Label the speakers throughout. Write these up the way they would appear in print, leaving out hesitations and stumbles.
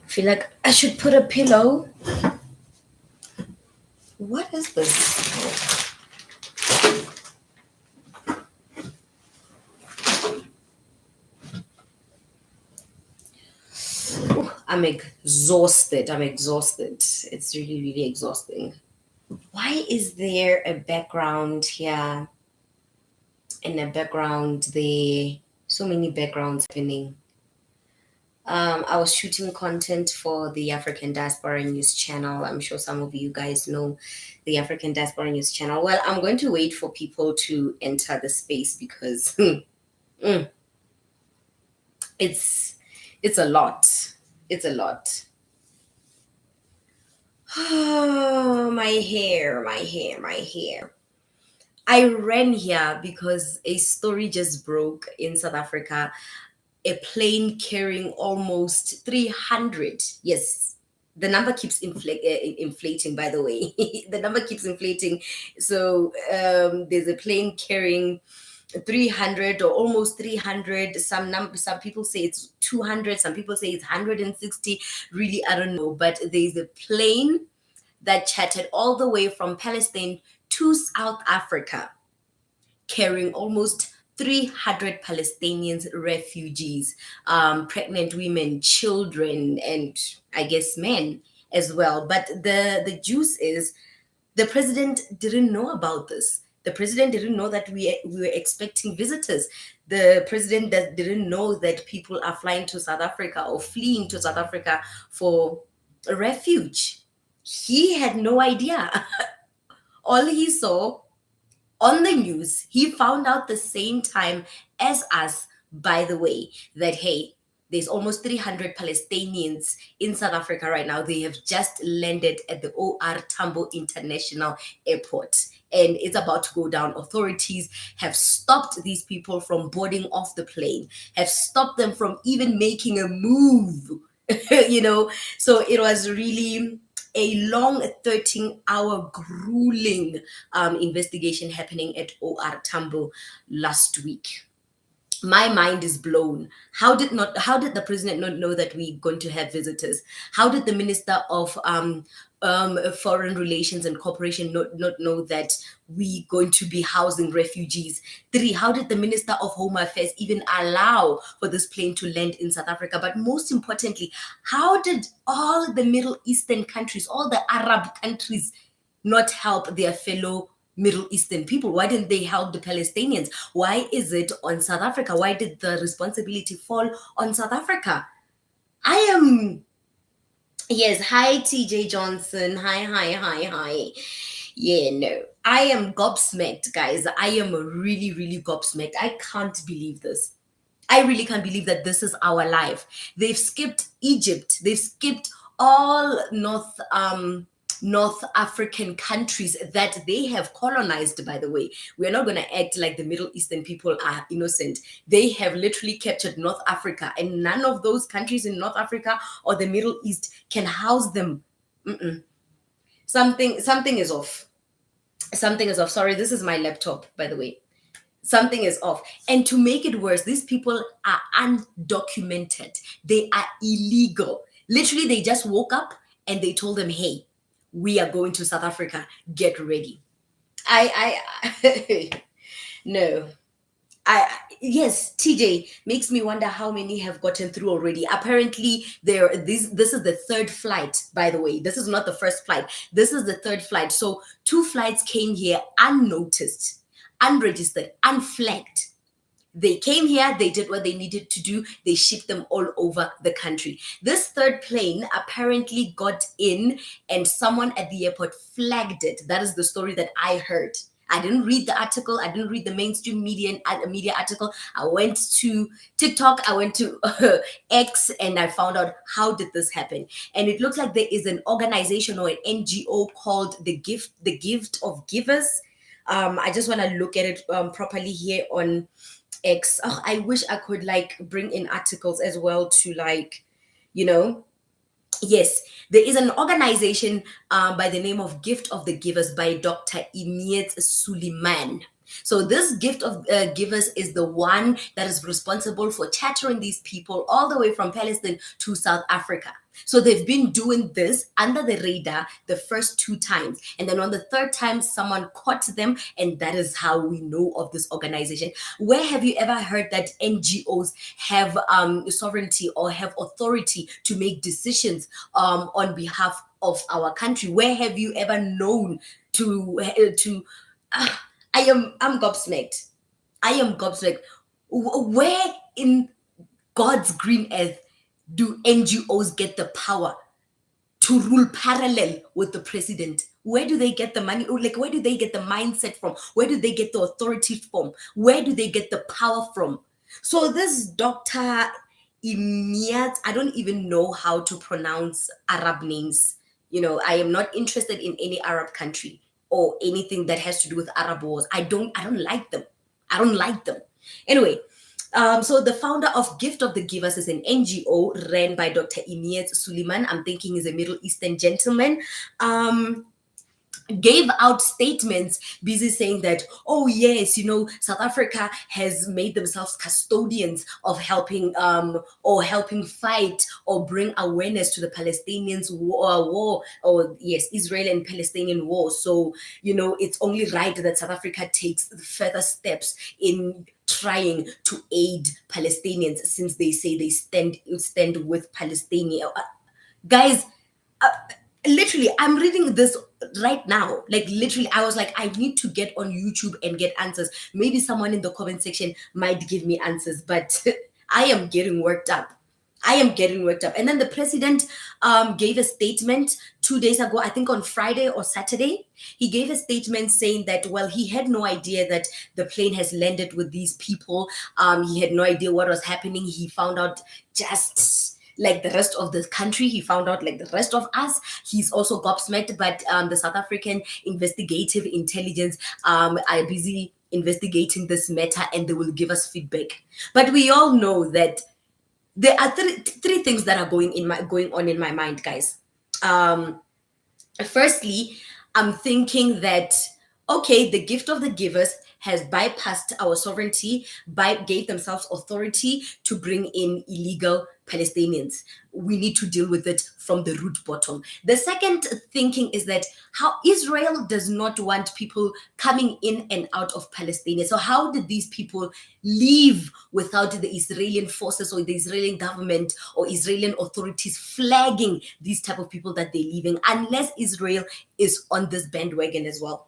Speaker 1: Feel like I should put a pillow. What is this? Ooh, I'm exhausted. I'm exhausted. It's really, really exhausting. Why is there a background here and a background there? So many backgrounds happening. I was shooting content for the African Diaspora News channel. I'm sure some of you guys know the African Diaspora News channel. Well, I'm going to wait for people to enter the space because it's it's a lot. It's a lot. My hair, my hair, my hair. I ran here because a story just broke in South Africa. A plane carrying almost 300. Yes, the number keeps inflating, by the way. The number keeps inflating. So there's a plane carrying 300 or almost 300. Some people say it's 200, some people say it's 160. Really, I don't know, but there's a plane that chatted all the way from Palestine to South Africa, carrying almost 300 Palestinians, refugees, pregnant women, children, and I guess men as well. But the juice is the president didn't know about this. The president didn't know that we were expecting visitors. The president didn't know that people are flying to South Africa or fleeing to South Africa for refuge. He had no idea. All he saw on the news, he found out the same time as us, by the way, that hey, there's almost 300 Palestinians in South Africa right now. They have just landed at the OR Tambo International Airport and it's about to go down. Authorities have stopped these people from boarding off the plane, have stopped them from even making a move. you know, so it was really a long 13-hour grueling investigation happening at OR Tambo last week. My mind is blown. How did the president not know that we're going to have visitors? How did the minister of foreign relations and cooperation not know that we're going to be housing refugees? Three, how did the minister of home affairs even allow for this plane to land in South Africa? But most importantly, how did all the Middle Eastern countries, all the Arab countries, not help their fellow Middle Eastern people? Why didn't they help the Palestinians? Why is it on South Africa? Why did the responsibility fall on South Africa? I am, yes, hi TJ Johnson. Hi, hi, hi, hi. Yeah, no. I am gobsmacked, guys. I am really, really gobsmacked. I can't believe this. I really can't believe that this is our life. They've skipped Egypt. They've skipped all North African countries that they have colonized, by the way. We're not going to act like the Middle Eastern people are innocent. They have literally captured North Africa, and none of those countries in North Africa or the Middle East can house them. Mm-mm. Something is off. Something is off. Sorry, this is my laptop, by the way. Something is off. And to make it worse, these people are undocumented. They are illegal. Literally, they just woke up and they told them, hey, we are going to South Africa. Get ready. I no. I Yes, TJ makes me wonder how many have gotten through already. Apparently, this is the third flight, by the way. This is not the first flight. This is the third flight. So two flights came here unnoticed, unregistered, unflagged. They came here, they did what they needed to do, they shipped them all over the country. This third plane apparently got in and someone at the airport flagged it. That is the story that I heard. I didn't read the article. I didn't read the mainstream media article. I went to TikTok. I went to X, and I found out how did this happen. And it looks like there is an organization or an NGO called the Gift of Givers. I just want to look at it properly here on X. Oh, I wish I could like bring in articles as well to like, you know. Yes, there is an organization by the name of Gift of the Givers by Dr. Emiet Suleiman. So this gift of givers is the one that is responsible for chartering these people all the way from Palestine to South Africa. So they've been doing this under the radar the first two times. And then on the third time, someone caught them. And that is how we know of this organization. Where have you ever heard that NGOs have sovereignty or have authority to make decisions on behalf of our country? Where have you ever known to I'm gobsmacked. I am gobsmacked. Where in God's green earth do NGOs get the power to rule parallel with the president? Where do they get the money? Like, where do they get the mindset from? Where do they get the authority from? Where do they get the power from? So this Dr. Imiat, I don't even know how to pronounce Arab names. I am not interested in any Arab country or anything that has to do with Arab wars. I don't like them. I don't like them. Anyway, so the founder of Gift of the Givers is an NGO ran by Dr. Imiat Suleiman. I'm thinking he's a Middle Eastern gentleman. Gave out statements busy saying that, oh yes, South Africa has made themselves custodians of helping or helping fight or bring awareness to the Palestinians war, or yes, Israel and Palestinian war. So it's only right that South Africa takes further steps in trying to aid Palestinians, since they say they stand with Palestinians. Guys, literally, I'm reading this right now. Like, literally, I was like, I need to get on YouTube and get answers. Maybe someone in the comment section might give me answers, but I am getting worked up. And then the president gave a statement 2 days ago, I think on Friday or Saturday. He gave a statement saying that, well, he had no idea that the plane has landed with these people. He had no idea what was happening. He found out just like the rest of the country. He found out like the rest of us. He's also gobsmacked, but the South African investigative intelligence are busy investigating this matter, and they will give us feedback. But we all know that there are three things that are going on in my mind, guys. Firstly, I'm thinking that, okay, the gift of the givers has bypassed our sovereignty, gave themselves authority to bring in illegal Palestinians. We need to deal with it from the root bottom. The second thinking is that how Israel does not want people coming in and out of Palestine. So how did these people leave without the Israeli forces or the Israeli government or Israeli authorities flagging these type of people that they're leaving, unless Israel is on this bandwagon as well?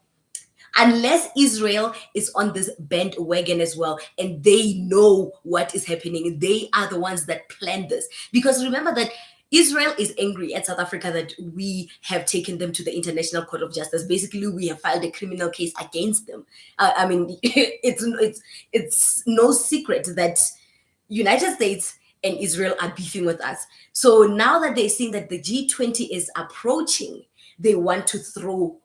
Speaker 1: Unless Israel is on this bandwagon as well, and they know what is happening. They are the ones that planned this. Because remember that Israel is angry at South Africa that we have taken them to the International Court of Justice. Basically, we have filed a criminal case against them. I mean, it's no secret that United States and Israel are beefing with us. So now that they're seeing that the G20 is approaching, they want to throw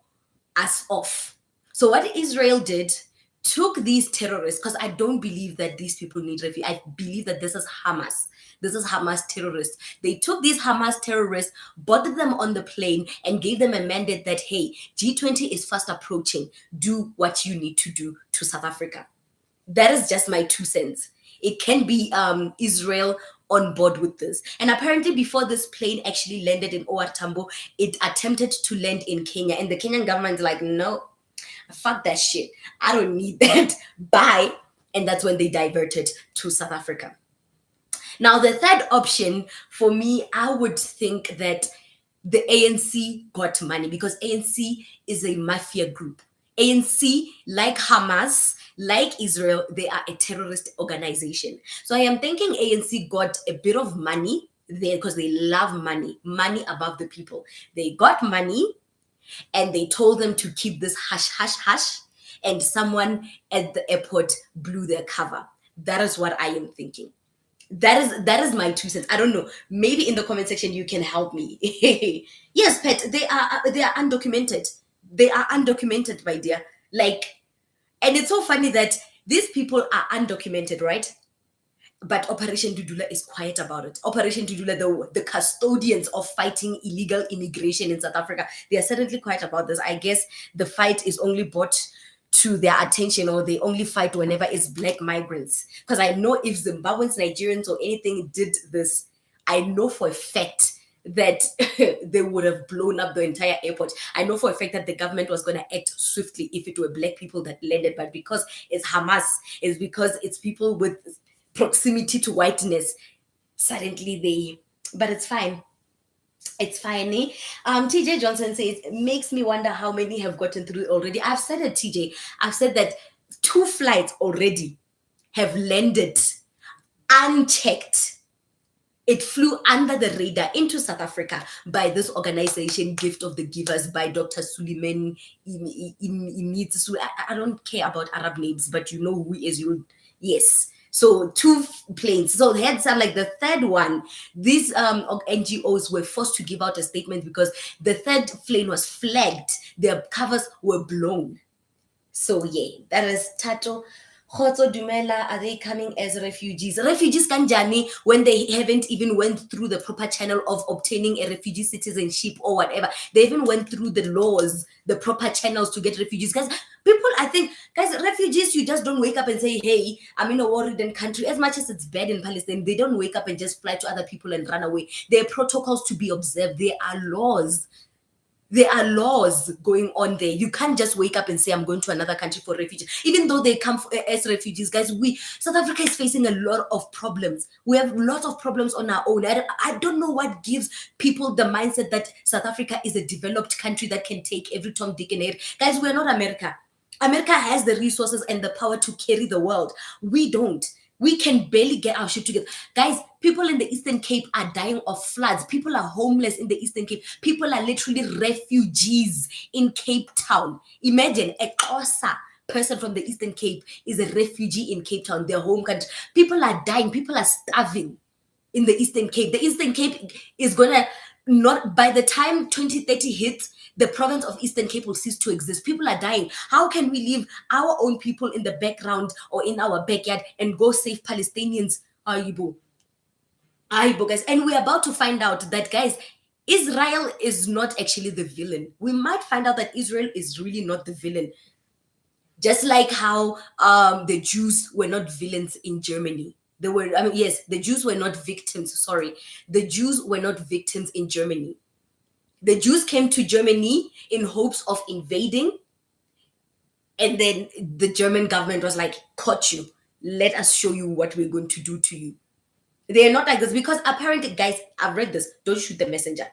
Speaker 1: us off. So what Israel did, took these terrorists, because I don't believe that these people need refuge. I believe that this is Hamas. This is Hamas terrorists. They took these Hamas terrorists, boarded them on the plane, and gave them a mandate that, hey, G20 is fast approaching. Do what you need to do to South Africa. That is just my 2 cents. It can be Israel on board with this. And apparently before this plane actually landed in OR Tambo, it attempted to land in Kenya. And the Kenyan government is like, no, fuck that shit. I don't need that. Bye. And that's when they diverted to South Africa. Now, the third option for me, I would think that the ANC got money, because ANC is a mafia group. ANC, like Hamas, like Israel, they are a terrorist organization. So I am thinking ANC got a bit of money there because they love money above the people. They got money, and they told them to keep this hush, hush, hush. And someone at the airport blew their cover. That is what I am thinking. That is my 2 cents. I don't know. Maybe in the comment section you can help me. Yes, Pet, they are undocumented. They are undocumented, my dear. Like, and it's so funny that these people are undocumented, right? But Operation Dudula is quiet about it. Operation Dudula, the custodians of fighting illegal immigration in South Africa, they are certainly quiet about this. I guess the fight is only brought to their attention, or they only fight whenever it's black migrants. Because I know if Zimbabweans, Nigerians, or anything did this, I know for a fact that they would have blown up the entire airport. I know for a fact that the government was going to act swiftly if it were black people that landed, but because it's Hamas, it's because it's people with proximity to whiteness, suddenly they. But it's fine. It's fine. Eh? TJ Johnson says, it makes me wonder how many have gotten through already. I've said it, TJ. I've said that 2 flights already have landed unchecked. It flew under the radar into South Africa by this organization, Gift of the Givers, by Dr. Suleiman Imitsu. I don't care about Arab names, but you know who is you. Yes. So 2 planes. So heads up, like the third one, these NGOs were forced to give out a statement because the third plane was flagged. Their covers were blown. So yeah, that is Tato. Khotso Dumela, are they coming as refugees? Refugees kanjani when they haven't even went through the proper channel of obtaining a refugee citizenship or whatever. They even went through the laws, the proper channels to get refugees. Guys, people, I think, guys, refugees, you just don't wake up and say, hey, I'm in a war-ridden country. As much as it's bad in Palestine, they don't wake up and just fly to other people and run away. There are protocols to be observed. There are laws. There are laws going on there. You can't just wake up and say, I'm going to another country for refugees. Even though they come as refugees, guys, South Africa is facing a lot of problems. We have a lot of problems on our own. I don't know what gives people the mindset that South Africa is a developed country that can take every Tom, Dick, and Harry. Guys, we're not America. America has the resources and the power to carry the world. We don't. We can barely get our shit together. Guys, people in the Eastern Cape are dying of floods. People are homeless in the Eastern Cape. People are literally refugees in Cape Town. Imagine a Xhosa person from the Eastern Cape is a refugee in Cape Town, their home country. People are dying. People are starving in the Eastern Cape. The Eastern Cape is going to not, by the time 2030 hits, the province of Eastern Cape will cease to exist. People are dying. How can we leave our own people in the background or in our backyard and go save Palestinians? Aibo, guys. And we're about to find out that, guys, Israel is not actually the villain. We might find out that Israel is really not the villain. Just like how the Jews were not villains in Germany. They were, I mean, yes, the Jews were not victims. Sorry. The Jews were not victims in Germany. The Jews came to Germany in hopes of invading. And then the German government was like, caught you. Let us show you what we're going to do to you. They are not like this because apparently, guys, I've read this. Don't shoot the messenger.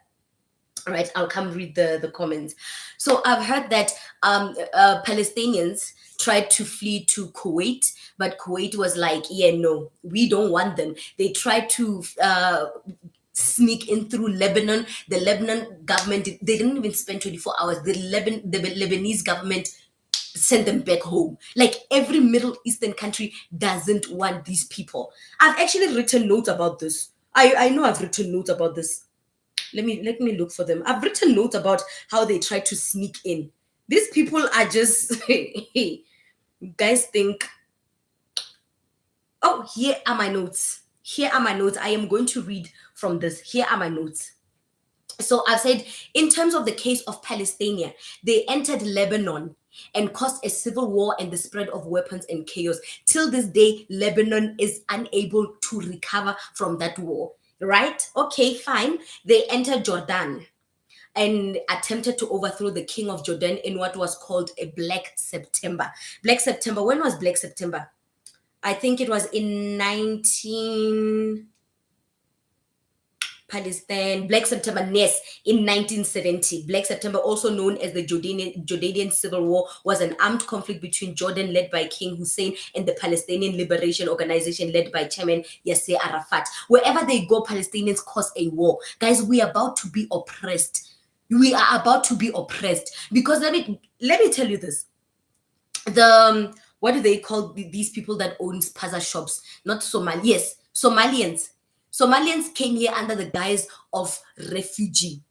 Speaker 1: All right, I'll come read the comments. So I've heard that Palestinians tried to flee to Kuwait, but Kuwait was like, yeah, no, we don't want them. They tried to sneak in through Lebanon. The Lebanon government, they didn't even spend 24 hours. The Lebanese government sent them back home. Like every Middle Eastern country doesn't want these people. I've actually written notes about this. I know I've written notes about this. Let me look for them. I've written notes about how they try to sneak in. These people are just hey, guys think. Oh, here are my notes. Here are my notes. I am going to read from this. Here are my notes. So I've said, in terms of the case of Palestine, they entered Lebanon and caused a civil war and the spread of weapons and chaos. Till this day, Lebanon is unable to recover from that war. Right? Okay, fine. They entered Jordan and attempted to overthrow the king of Jordan in what was called a Black September. Black September. When was Black September? I think it was in 19 Palestine, Black September, yes, in 1970. Black September, also known as the Jordanian Civil War, was an armed conflict between Jordan, led by King Hussein, and the Palestinian Liberation Organization, led by Chairman Yasser Arafat. Wherever they go, Palestinians cause a war. Guys, we are about to be oppressed. We are about to be oppressed. Because let me tell you this. The what do they call these people that own spaza shops? Not Somali. Yes, Somalians. Somalians came here under the guise of refugee.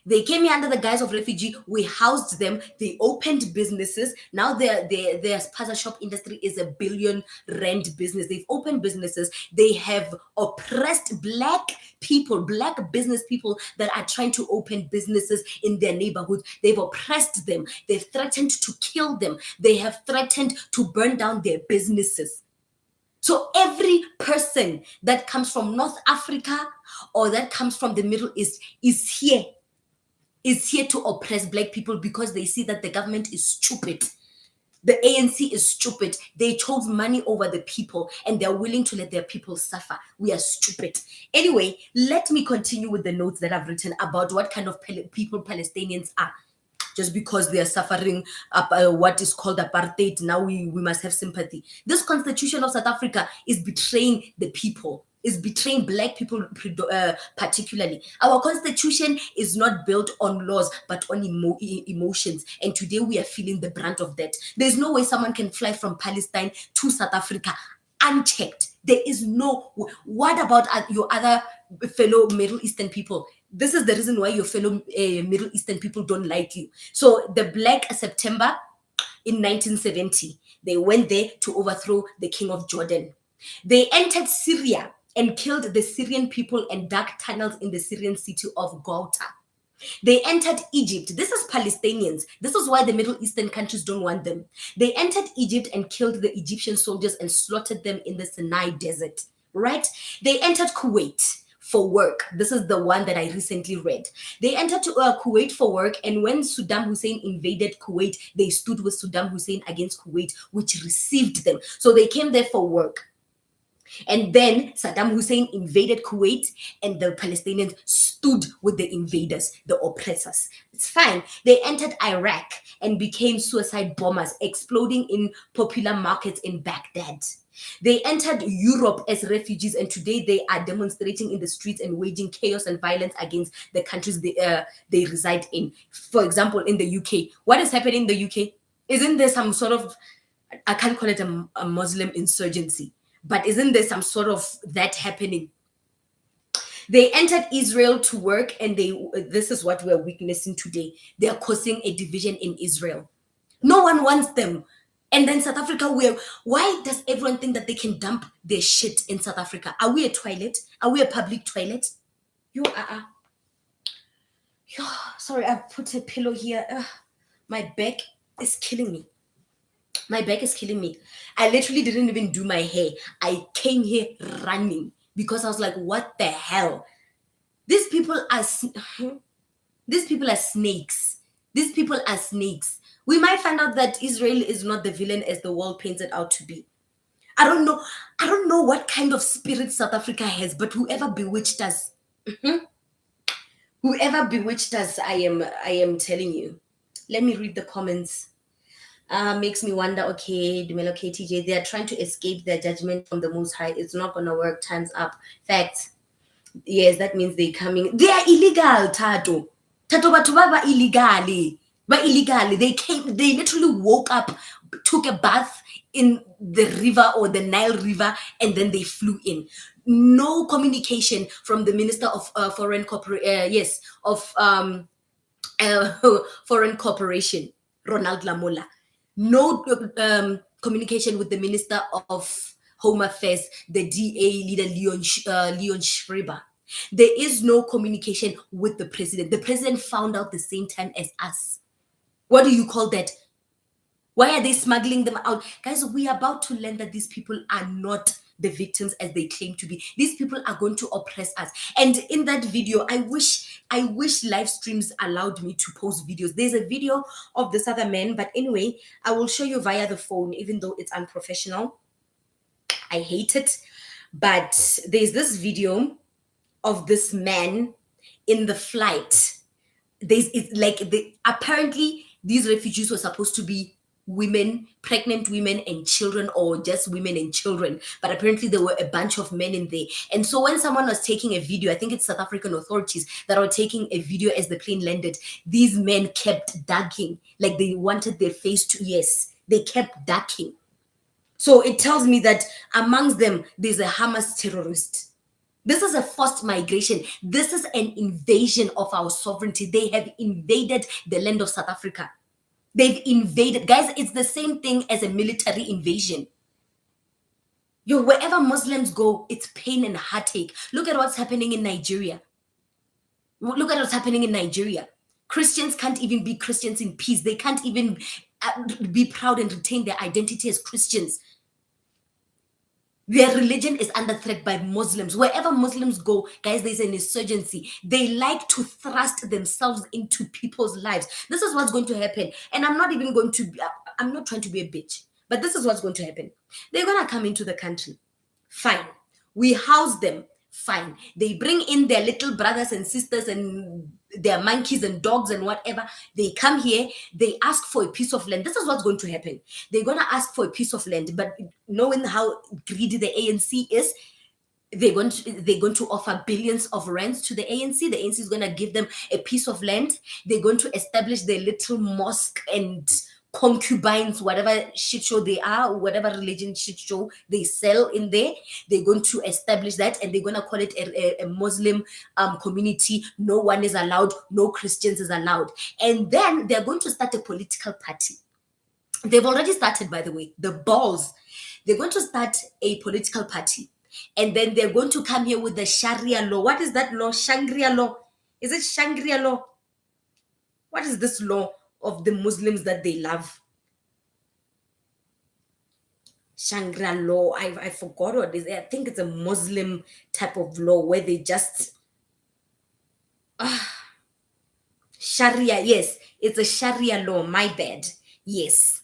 Speaker 1: They came here under the guise of refugee. We housed them. They opened businesses. Now their spaza shop industry is a billion rand business. They've opened businesses. They have oppressed black people, black business people that are trying to open businesses in their neighborhood. They've oppressed them. They've threatened to kill them. They have threatened to burn down their businesses. So every person that comes from North Africa or that comes from the Middle East is here to oppress black people because they see that the government is stupid. The ANC is stupid. They chose money over the people and they're willing to let their people suffer. We are stupid. Anyway, let me continue with the notes that I've written about what kind of people Palestinians are. Just because they are suffering what is called apartheid, now we must have sympathy. This constitution of South Africa is betraying the people, is betraying black people particularly. Our constitution is not built on laws, but on emotions. And today we are feeling the brunt of that. There's no way someone can fly from Palestine to South Africa unchecked. There is no. What about your other fellow Middle Eastern people? This is the reason why your fellow Middle Eastern people don't like you. So the Black September in 1970, they went there to overthrow the king of Jordan. They entered Syria and killed the Syrian people and dug tunnels in the Syrian city of Ghouta. They entered Egypt. This is Palestinians. This is why the Middle Eastern countries don't want them. They entered Egypt and killed the Egyptian soldiers and slaughtered them in the Sinai desert, right? They entered Kuwait for work. This is the one that I recently read. They entered Kuwait for work, and when Saddam Hussein invaded Kuwait, they stood with Saddam Hussein against Kuwait, which received them. So they came there for work. And then Saddam Hussein invaded Kuwait, and the Palestinians stood with the invaders, the oppressors. It's fine. They entered Iraq and became suicide bombers, exploding in popular markets in Baghdad. They entered Europe as refugees, and today they are demonstrating in the streets and waging chaos and violence against the countries they reside in. For example, in the UK, what is happening in the UK? Isn't there some sort of, I can't call it a Muslim insurgency, but isn't there some sort of that happening? They entered Israel to work, and this is what we're witnessing today. They are causing a division in Israel. No one wants them. And then South Africa, why does everyone think that they can dump their shit in South Africa? Are we a toilet? Are we a public toilet? Sorry, I put a pillow here. My back is killing me. My back is killing me. I literally didn't even do my hair. I came here running because I was like, what the hell? These people are snakes. These people are snakes. We might find out that Israel is not the villain as the world paints it out to be. I don't know what kind of spirit South Africa has, but whoever bewitched us, whoever bewitched us, I am telling you. Let me read the comments. Makes me wonder, okay, Dumelo KTJ, they are trying to escape their judgment from the Most High. It's not going to work. Time's up. Facts. Yes, that means they're coming. They are illegal, Tato. Tato Batuba illegally. But illegally, they literally woke up, took a bath in the river or the Nile River, and then they flew in. No communication from the Minister of Foreign Cooperation, Ronald Lamola. No communication with the Minister of Home Affairs, the DA leader Leon Schreiber. There is no communication with the president. The president found out the same time as us. What do you call that? Why are they smuggling them out? Guys, we are about to learn that these people are not the victims as they claim to be. These people are going to oppress us. And in that video, I wish live streams allowed me to post videos. There's a video of this other man, but anyway, I will show you via the phone, even though it's unprofessional. I hate it. But there's this video of this man in the flight. Apparently these refugees were supposed to be women, pregnant women and children, or just women and children, but apparently there were a bunch of men in there. And so when someone was taking a video, I think it's South African authorities that were taking a video as the plane landed, these men kept ducking, like they wanted their face to, yes, they kept ducking. So it tells me that amongst them there's a Hamas terrorist. This is a forced migration. This is an invasion of our sovereignty. They have invaded the land of South Africa. They've invaded. Guys, it's the same thing as a military invasion. Wherever Muslims go, it's pain and heartache. Look at what's happening in Nigeria. Look at what's happening in Nigeria. Christians can't even be Christians in peace. They can't even be proud and retain their identity as Christians. Their religion is under threat by Muslims. Wherever Muslims go, guys, there's an insurgency. They like to thrust themselves into people's lives. This is what's going to happen. And I'm not even going to, I'm not trying to be a bitch, but this is what's going to happen. They're going to come into the country. Fine. We house them. Fine. They bring in their little brothers and sisters and their monkeys and dogs and whatever. They come here. They ask for a piece of land. This is what's going to happen. They're going to ask for a piece of land. But knowing how greedy the ANC is, they're going to offer billions of rands to the ANC. The ANC is going to give them a piece of land. They're going to establish their little mosque and concubines, whatever shit show they are, whatever religion shit show they sell in there. They're going to establish that, and they're going to call it a Muslim community. No one is allowed. No Christians is allowed. And then they're going to start a political party. They've already started, by the way, the balls. They're going to start a political party. And then they're going to come here with the Sharia law. What is that law? Shangri-La law. Is it Shangri-La law? What is this law of the Muslims that they love? Shangri-La law. I forgot what it is. I think it's a Muslim type of law where they just Sharia. Yes, it's a Sharia law. My bad. Yes.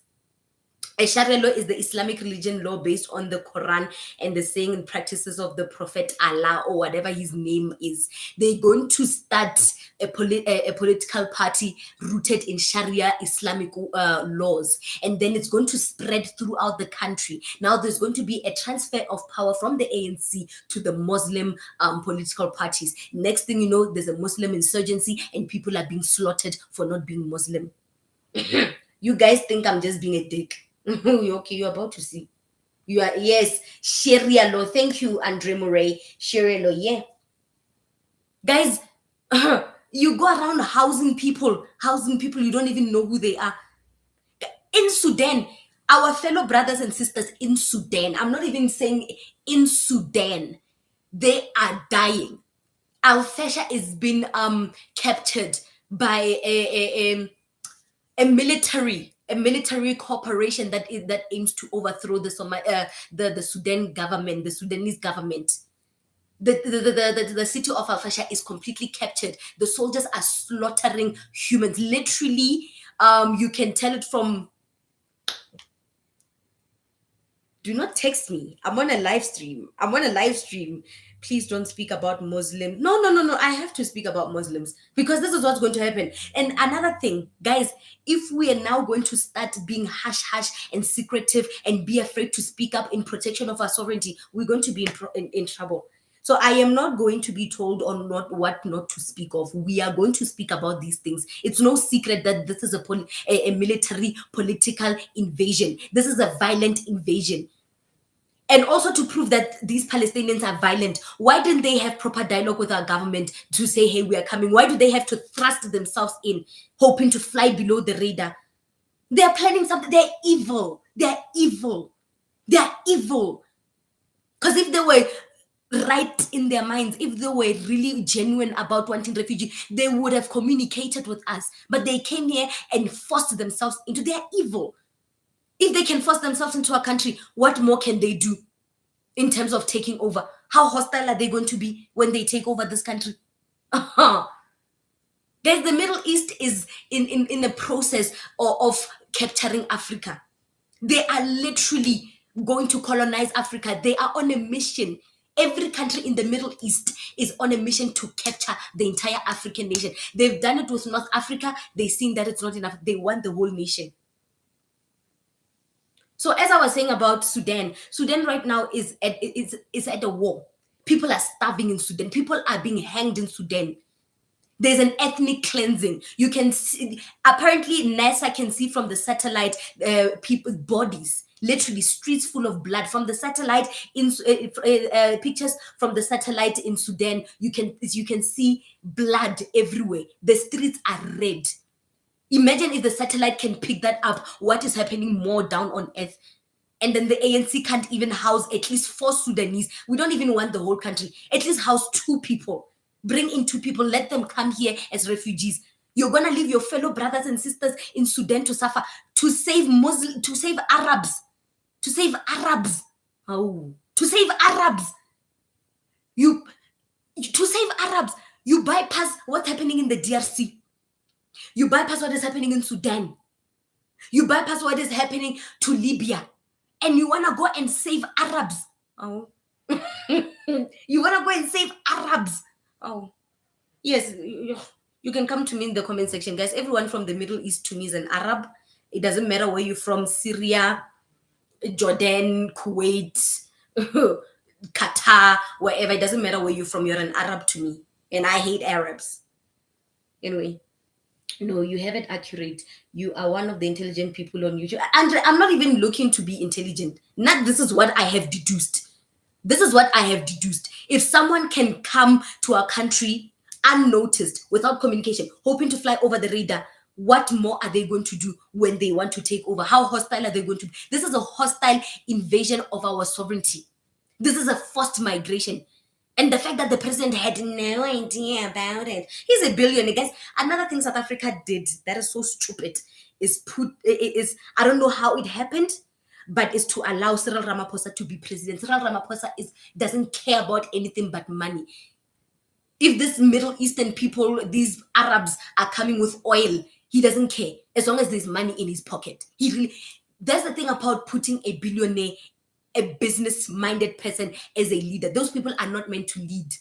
Speaker 1: A Sharia law is the Islamic religion law based on the Quran and the saying and practices of the Prophet Allah, or whatever his name is. They're going to start a political party rooted in Sharia Islamic laws, and then it's going to spread throughout the country. Now there's going to be a transfer of power from the ANC to the Muslim political parties. Next thing you know, there's a Muslim insurgency and people are being slaughtered for not being Muslim. You guys think I'm just being a dick. Okay, you're about to see. You are, yes, Sharia law. Thank you, Andre Murray. Sharia law, yeah. Guys, you go around housing people, you don't even know who they are. In Sudan, our fellow brothers and sisters in Sudan, I'm not even saying in Sudan, they are dying. Al-Fasha is being captured by a military corporation that aims to overthrow the Sudan government, the Sudanese government. The city of Al-Fasha is completely captured. The soldiers are slaughtering humans. Literally, you can tell it from. Do not text me. I'm on a live stream. Please don't speak about Muslims. No. I have to speak about Muslims because this is what's going to happen. And another thing, guys, if we are now going to start being hush and secretive and be afraid to speak up in protection of our sovereignty, we're going to be in trouble. So I am not going to be told on what not to speak of. We are going to speak about these things. It's no secret that this is a military political invasion. This is a violent invasion. And also to prove that these Palestinians are violent, why didn't they have proper dialogue with our government to say, hey, we are coming? Why do they have to thrust themselves in, hoping to fly below the radar? They are planning something. They're evil. Because if they were right in their minds, if they were really genuine about wanting refugee, they would have communicated with us. But they came here and forced themselves into their evil. If they can force themselves into a country, what more can they do in terms of taking over? How hostile are they going to be when they take over this country? Guys, the Middle East is in the process of capturing Africa. They are literally going to colonize Africa. They are on a mission. Every country in the Middle East is on a mission to capture the entire African nation. They've done it with North Africa. They've seen that it's not enough. They want the whole nation. So as I was saying about Sudan right now is at a war. People are starving in Sudan. People are being hanged in Sudan. There's an ethnic cleansing. You can see, apparently NASA can see from the satellite people's bodies, literally streets full of blood from the satellite in pictures from the satellite in Sudan. You can see blood everywhere. The streets are red. Imagine if the satellite can pick that up, what is happening more down on earth. And then the ANC can't even house at least 4 Sudanese. We don't even want the whole country. At least house 2 people. Bring in 2 people. Let them come here as refugees. You're going to leave your fellow brothers and sisters in Sudan to suffer, to save to save Arabs. To save Arabs. Oh, to save Arabs. To save Arabs. You bypass what's happening in the DRC. You bypass what is happening in Sudan. You bypass what is happening to Libya. And you want to go and save Arabs. Oh. You want to go and save Arabs. Oh. Yes, you can come to me in the comment section, guys. Everyone from the Middle East to me is an Arab. It doesn't matter where you're from, Syria, Jordan, Kuwait, Qatar, wherever. It doesn't matter where you're from. You're an Arab to me. And I hate Arabs. Anyway. No, you have it accurate. You are one of the intelligent people on YouTube. And I'm not even looking to be intelligent. This is what I have deduced. This is what I have deduced. If someone can come to our country unnoticed, without communication, hoping to fly over the radar, what more are they going to do when they want to take over? How hostile are they going to be? This is a hostile invasion of our sovereignty. This is a forced migration. And the fact that the president had no idea about it. He's a billionaire. Guys, another thing South Africa did that is so stupid is I don't know how it happened, but is to allow Cyril Ramaphosa to be president. Cyril Ramaphosa doesn't care about anything but money. If these Middle Eastern people, these Arabs are coming with oil, he doesn't care as long as there's money in his pocket. That's the thing about putting a billionaire, a business-minded person as a leader. Those people are not meant to lead.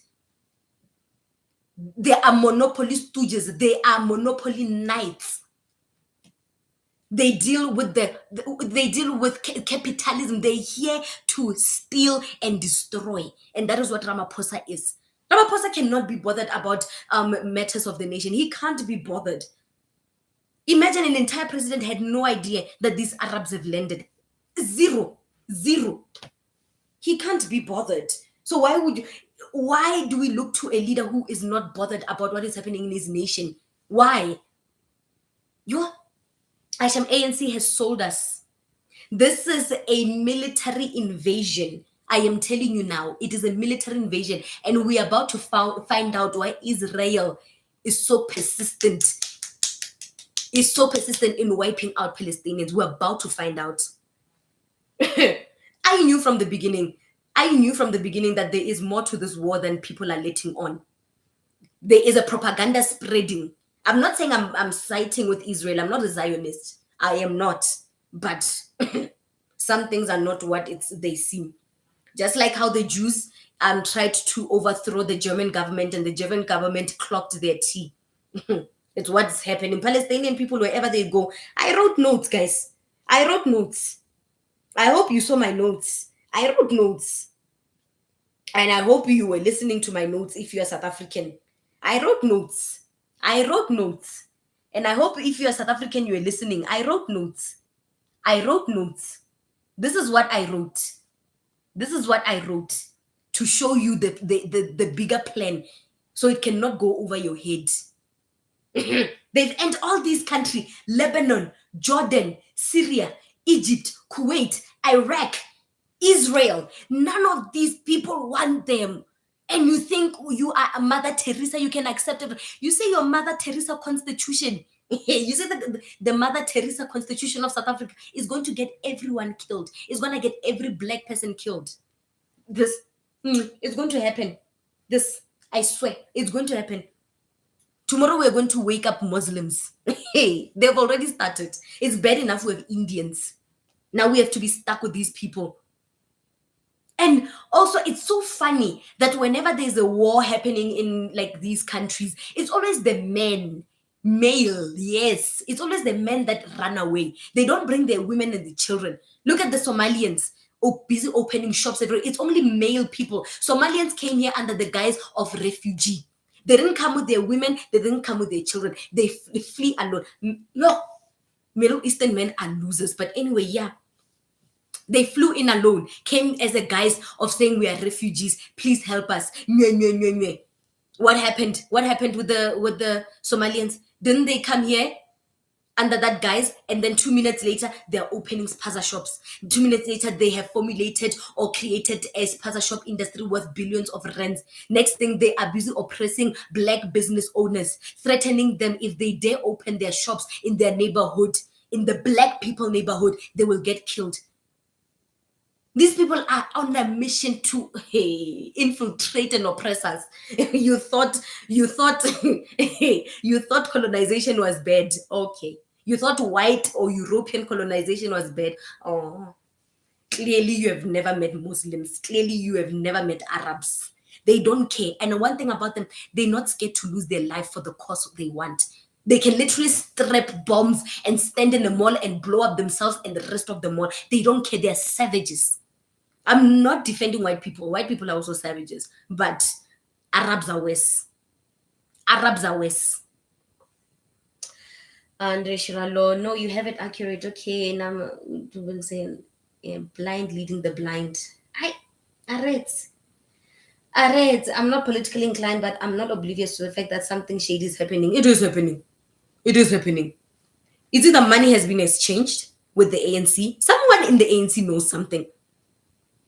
Speaker 1: They are monopoly stooges. They are monopoly knights. They deal with capitalism. They're here to steal and destroy. And that is what Ramaphosa is. Ramaphosa cannot be bothered about matters of the nation. He can't be bothered. Imagine an entire president had no idea that these Arabs have landed. Zero. He can't be bothered. So why do we look to a leader who is not bothered about what is happening in his nation? Why? Asham ANC has sold us. This is a military invasion. I am telling you now, it is a military invasion, and we are about to find out why Israel is so persistent. Is so persistent in wiping out Palestinians. We're about to find out. I knew from the beginning that there is more to this war than people are letting on. There is a propaganda spreading. I'm not saying I'm siding with Israel. I'm not a Zionist. I am not. But some things are not what they seem. Just like how the Jews tried to overthrow the German government, and the German government clocked their tea. It's what's happening. Palestinian people, wherever they go. I wrote notes, guys. I wrote notes. I hope you saw my notes. I wrote notes. And I hope you were listening to my notes if you are South African. I wrote notes. And I hope if you are South African, you are listening. I wrote notes. This is what I wrote. To show you the bigger plan, so it cannot go over your head. They've entered all these countries: Lebanon, Jordan, Syria, Egypt, Kuwait, Iraq, Israel. None of these people want them. And you think you are a Mother Teresa, you can accept it. You say your Mother Teresa constitution. You say that the Mother Teresa constitution of South Africa is going to get everyone killed. It's going to get every black person killed. This, it's going to happen. This, I swear, it's going to happen. Tomorrow we're going to wake up Muslims. Hey, they've already started. It's bad enough we have Indians. Now we have to be stuck with these people. And also, it's so funny that whenever there's a war happening in like these countries, it's always the men, male, yes. It's always the men that run away. They don't bring their women and the children. Look at the Somalians. Busy opening shops everywhere. It's only male people. Somalians came here under the guise of refugee. They didn't come with their women. They didn't come with their children. They flee alone. Look, Middle Eastern men are losers. But anyway, yeah. They flew in alone, came as a guise of saying we are refugees. Please help us. Nye, nye, nye, nye. What happened? What happened with the Somalians? Didn't they come here under that guise, and then 2 minutes later they're opening spaza shops? 2 minutes later they have formulated or created a spaza shop industry worth billions of rands. Next thing, they are busy oppressing black business owners, threatening them if they dare open their shops in their neighborhood, in the black people neighborhood, they will get killed. These people are on a mission to, hey, infiltrate and oppress us. you thought you thought you thought colonization was bad. Okay. You thought white or European colonization was bad. Oh, clearly you have never met Muslims. Clearly you have never met Arabs. They don't care. And one thing about them, they're not scared to lose their life for the cause they want. They can literally strap bombs and stand in the mall and blow up themselves and the rest of the mall. They don't care. They're savages. I'm not defending white people. White people are also savages, but Arabs are worse. Arabs are worse. Andre Shiralo, no, you have it accurate. Okay, now I'm saying, yeah, blind leading the blind. Arrête. I'm not politically inclined, but I'm not oblivious to the fact that something shady is happening. It is happening. It is happening. Is it that money has been exchanged with the ANC? Someone in the ANC knows something.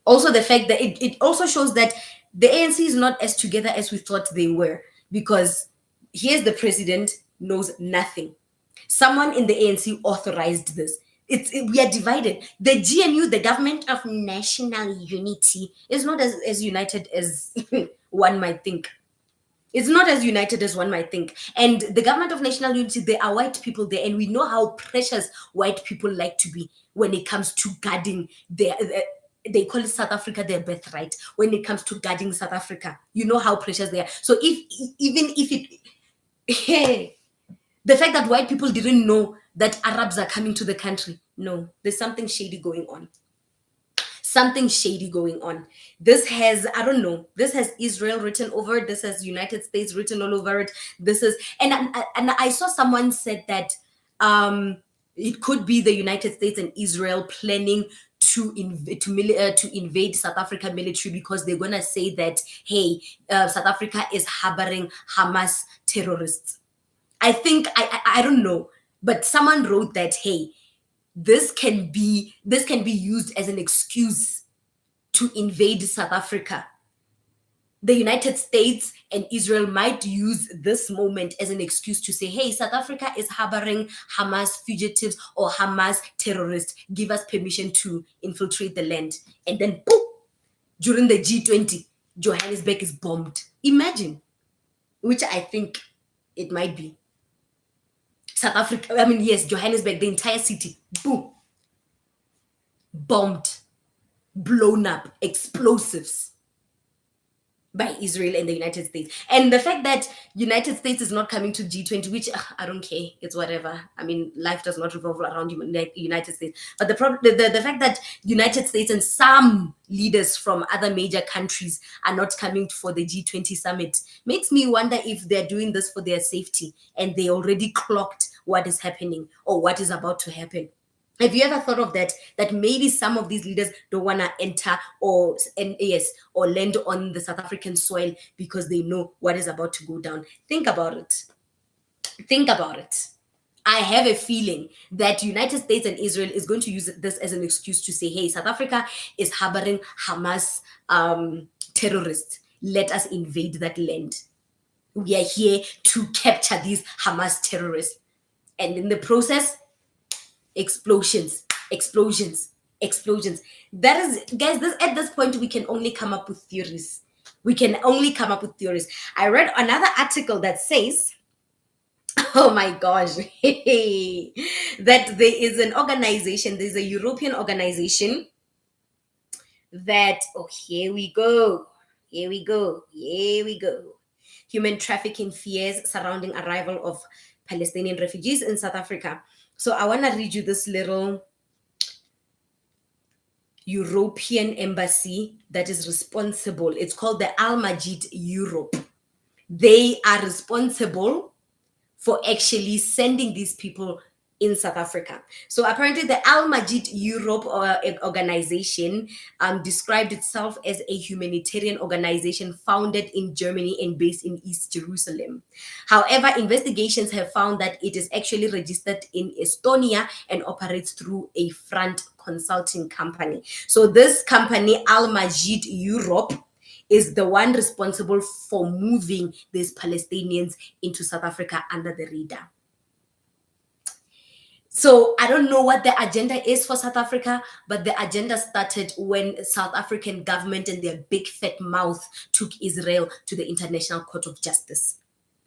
Speaker 1: Also, the fact that it also shows that the ANC is not as together as we thought they were, because here's the president knows nothing. Someone in the ANC authorized this. We are divided. The GNU, the Government of National Unity, is not as united as one might think. It's not as united as one might think. And the Government of National Unity, there are white people there, and we know how precious white people like to be when it comes to guarding their they call it South Africa their birthright. When it comes to guarding South Africa, you know how precious they are. So even if it the fact that white people didn't know that Arabs are coming to the country, no, there's something shady going on. Something shady going on. This has, I don't know, this has Israel written over it. This has United States written all over it. This is, and I saw someone said that it could be the United States and Israel planning to invade South Africa military, because they're gonna say that, hey, South Africa is harboring Hamas terrorists. I think I don't know, but someone wrote that, hey, this can be used as an excuse to invade South Africa. The United States and Israel might use this moment as an excuse to say, hey, South Africa is harboring Hamas fugitives or Hamas terrorists. Give us permission to infiltrate the land. And then, boom, during the G20, Johannesburg is bombed. Imagine, which I think it might be. South Africa, I mean, yes, Johannesburg, the entire city, boom, bombed, blown up, explosives by Israel and the United States. And the fact that United States is not coming to G20, which I don't care, it's whatever. I mean, life does not revolve around United States. But the fact that United States and some leaders from other major countries are not coming for the G20 summit makes me wonder if they're doing this for their safety and they already clocked what is happening or what is about to happen. Have you ever thought of that? That maybe some of these leaders don't want to enter or land on the South African soil because they know what is about to go down. Think about it. Think about it. I have a feeling that United States and Israel is going to use this as an excuse to say, hey, South Africa is harboring Hamas terrorists. Let us invade that land. We are here to capture these Hamas terrorists. And in the process, explosions. That is, guys, at this point, we can only come up with theories. I read another article that says, oh my gosh, that there is an organization, there's a European organization that, here we go. Human trafficking fears surrounding arrival of Palestinian refugees in South Africa. So I want to read you this little European embassy that is responsible. It's called the Al Majid Europe. They are responsible for actually sending these people in South Africa. So apparently, the Al Majid Europe organization described itself as a humanitarian organization founded in Germany and based in East Jerusalem. However, investigations have found that it is actually registered in Estonia and operates through a front consulting company. So this company, Al Majid Europe, is the one responsible for moving these Palestinians into South Africa under the radar. So I don't know what the agenda is for South Africa, but the agenda started when South African government and their big fat mouth took Israel to the International Court of Justice.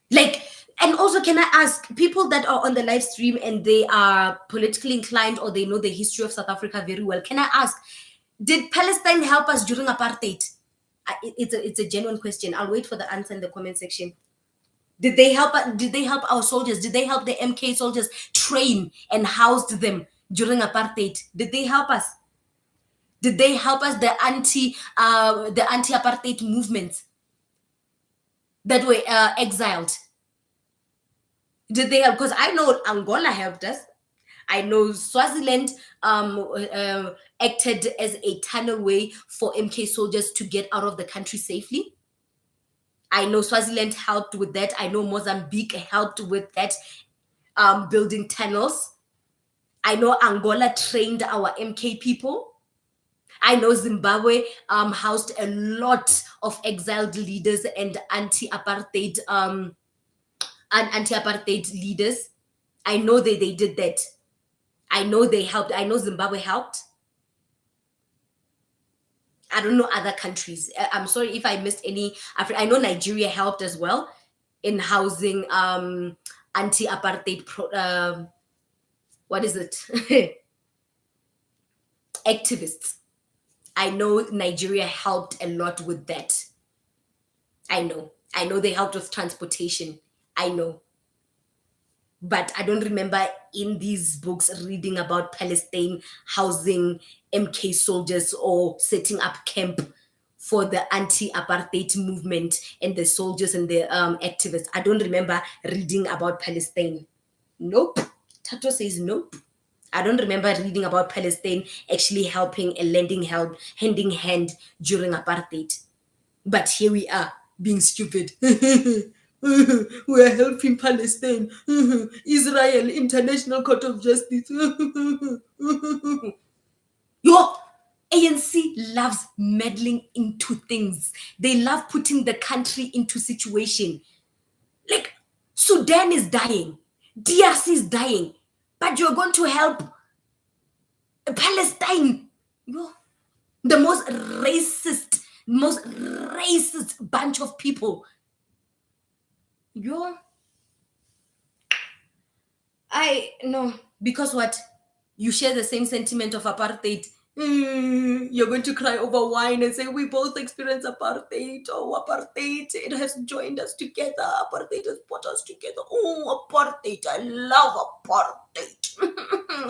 Speaker 1: Like, and also, can I ask people that are on the live stream and they are politically inclined or they know the history of South Africa very well, can I ask, did Palestine help us during apartheid? It's a genuine question. I'll wait for the answer in the comment section. Did they help? Did they help our soldiers? Did they help the MK soldiers train and housed them during apartheid? Did they help us? Did they help us the anti-apartheid movements that were exiled? Did they help? Because I know Angola helped us. I know Swaziland acted as a tunnelway for MK soldiers to get out of the country safely. I know Swaziland helped with that. I know Mozambique helped with that, building tunnels. I know Angola trained our MK people. I know Zimbabwe housed a lot of exiled leaders and anti-apartheid leaders. I know they did that. I know they helped. I know Zimbabwe helped. I don't know other countries. I'm sorry if I missed any. I know Nigeria helped as well in housing anti-apartheid what is it? Activists. I know Nigeria helped a lot with that. I know they helped with transportation. I know. But I don't remember in these books reading about Palestine housing MK soldiers or setting up camp for the anti-apartheid movement and the soldiers and the activists. I don't remember reading about Palestine. Nope. Tato says nope. I don't remember reading about Palestine actually helping and lending help, handing hand during apartheid. But here we are, being stupid. We are helping Palestine. Israel, International Court of Justice. Yo, ANC loves meddling into things. They love putting the country into situation. Like, Sudan is dying. DRC is dying. But you're going to help Palestine. Yo, the most racist bunch of people. Yo, I no, because what? You share the same sentiment of apartheid. You're going to cry over wine and say we both experience apartheid. Oh, apartheid! It has joined us together. Apartheid has brought us together. Oh, apartheid! I love apartheid.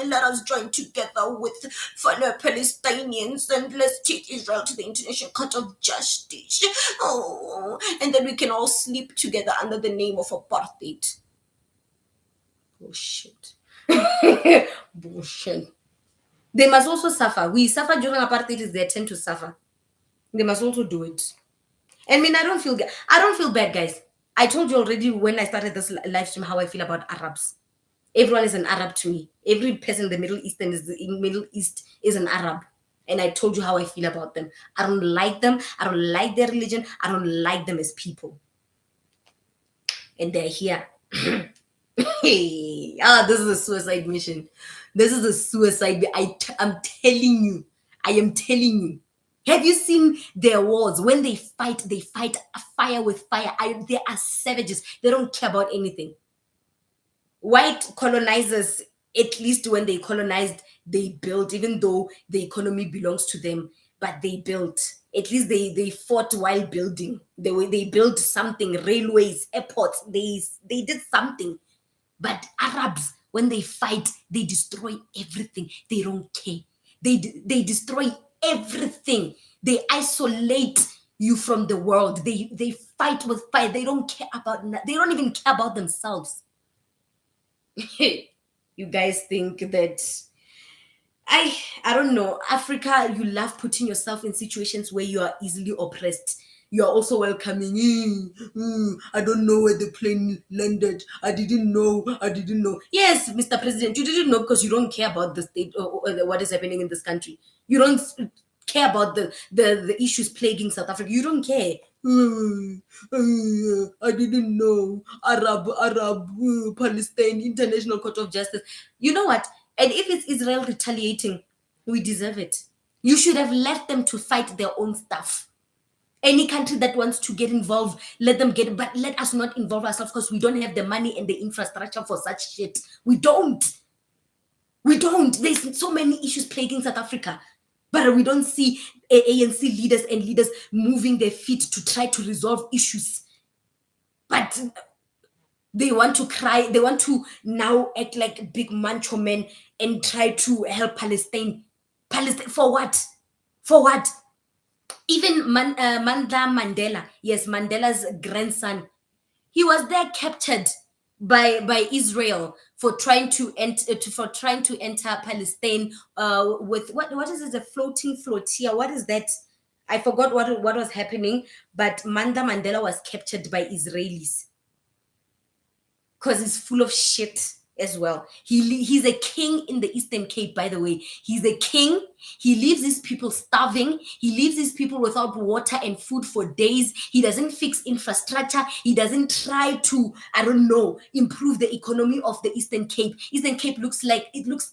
Speaker 1: Let us join together with fellow Palestinians and let's take Israel to the International Court of Justice. Oh, and then we can all sleep together under the name of apartheid. Bullshit. Bullshit. They must also suffer. We suffer during apartheid. It's their turn to suffer. They must also do it. I mean, I don't feel bad, guys. I told you already when I started this live stream how I feel about Arabs. Everyone is an Arab to me. Every person in the Middle East is an Arab. And I told you how I feel about them. I don't like them. I don't like their religion. I don't like them as people. And they're here. Hey, this is a suicide mission. This is a suicide. I'm telling you. I am telling you. Have you seen their wars? When they fight fire with fire. They are savages. They don't care about anything. White colonizers, at least when they colonized, they built, even though the economy belongs to them, but they built. At least they fought while building. They built something, railways, airports. They did something. But Arabs, when they fight, they destroy everything. They don't care. They destroy everything. They isolate you from the world. They fight with fire. They don't care about. They don't even care about themselves. You guys think that I I don't know. Africa, you love putting yourself in situations where you are easily oppressed. You are also welcoming. I don't know where the plane landed. I didn't know. I didn't know. Yes, Mr. President, you didn't know because you don't care about the state or what is happening in this country. You don't care about the issues plaguing South Africa. You don't care. I didn't know. Arab, Palestine, International Court of Justice. You know what? And if it's Israel retaliating, we deserve it. You should have left them to fight their own stuff. Any country that wants to get involved, let them get, but let us not involve ourselves because we don't have the money and the infrastructure for such shit. We don't. We don't. There's so many issues plaguing South Africa, but we don't see ANC leaders and leaders moving their feet to try to resolve issues. But they want to cry. They want to now act like big macho men and try to help Palestine. Palestine for what? For what? Even Mandla Mandela, yes, Mandela's grandson, he was there captured by Israel for trying to enter Palestine with what is it, a floating flotilla? What is that? I forgot what was happening, but Mandla Mandela was captured by Israelis because he's full of shit as well. He's a king in the Eastern Cape, by the way. He's a king. He leaves these people starving. He leaves these people without water and food for days. He doesn't fix infrastructure. He doesn't try to, I don't know, improve the economy of the Eastern Cape. Eastern Cape looks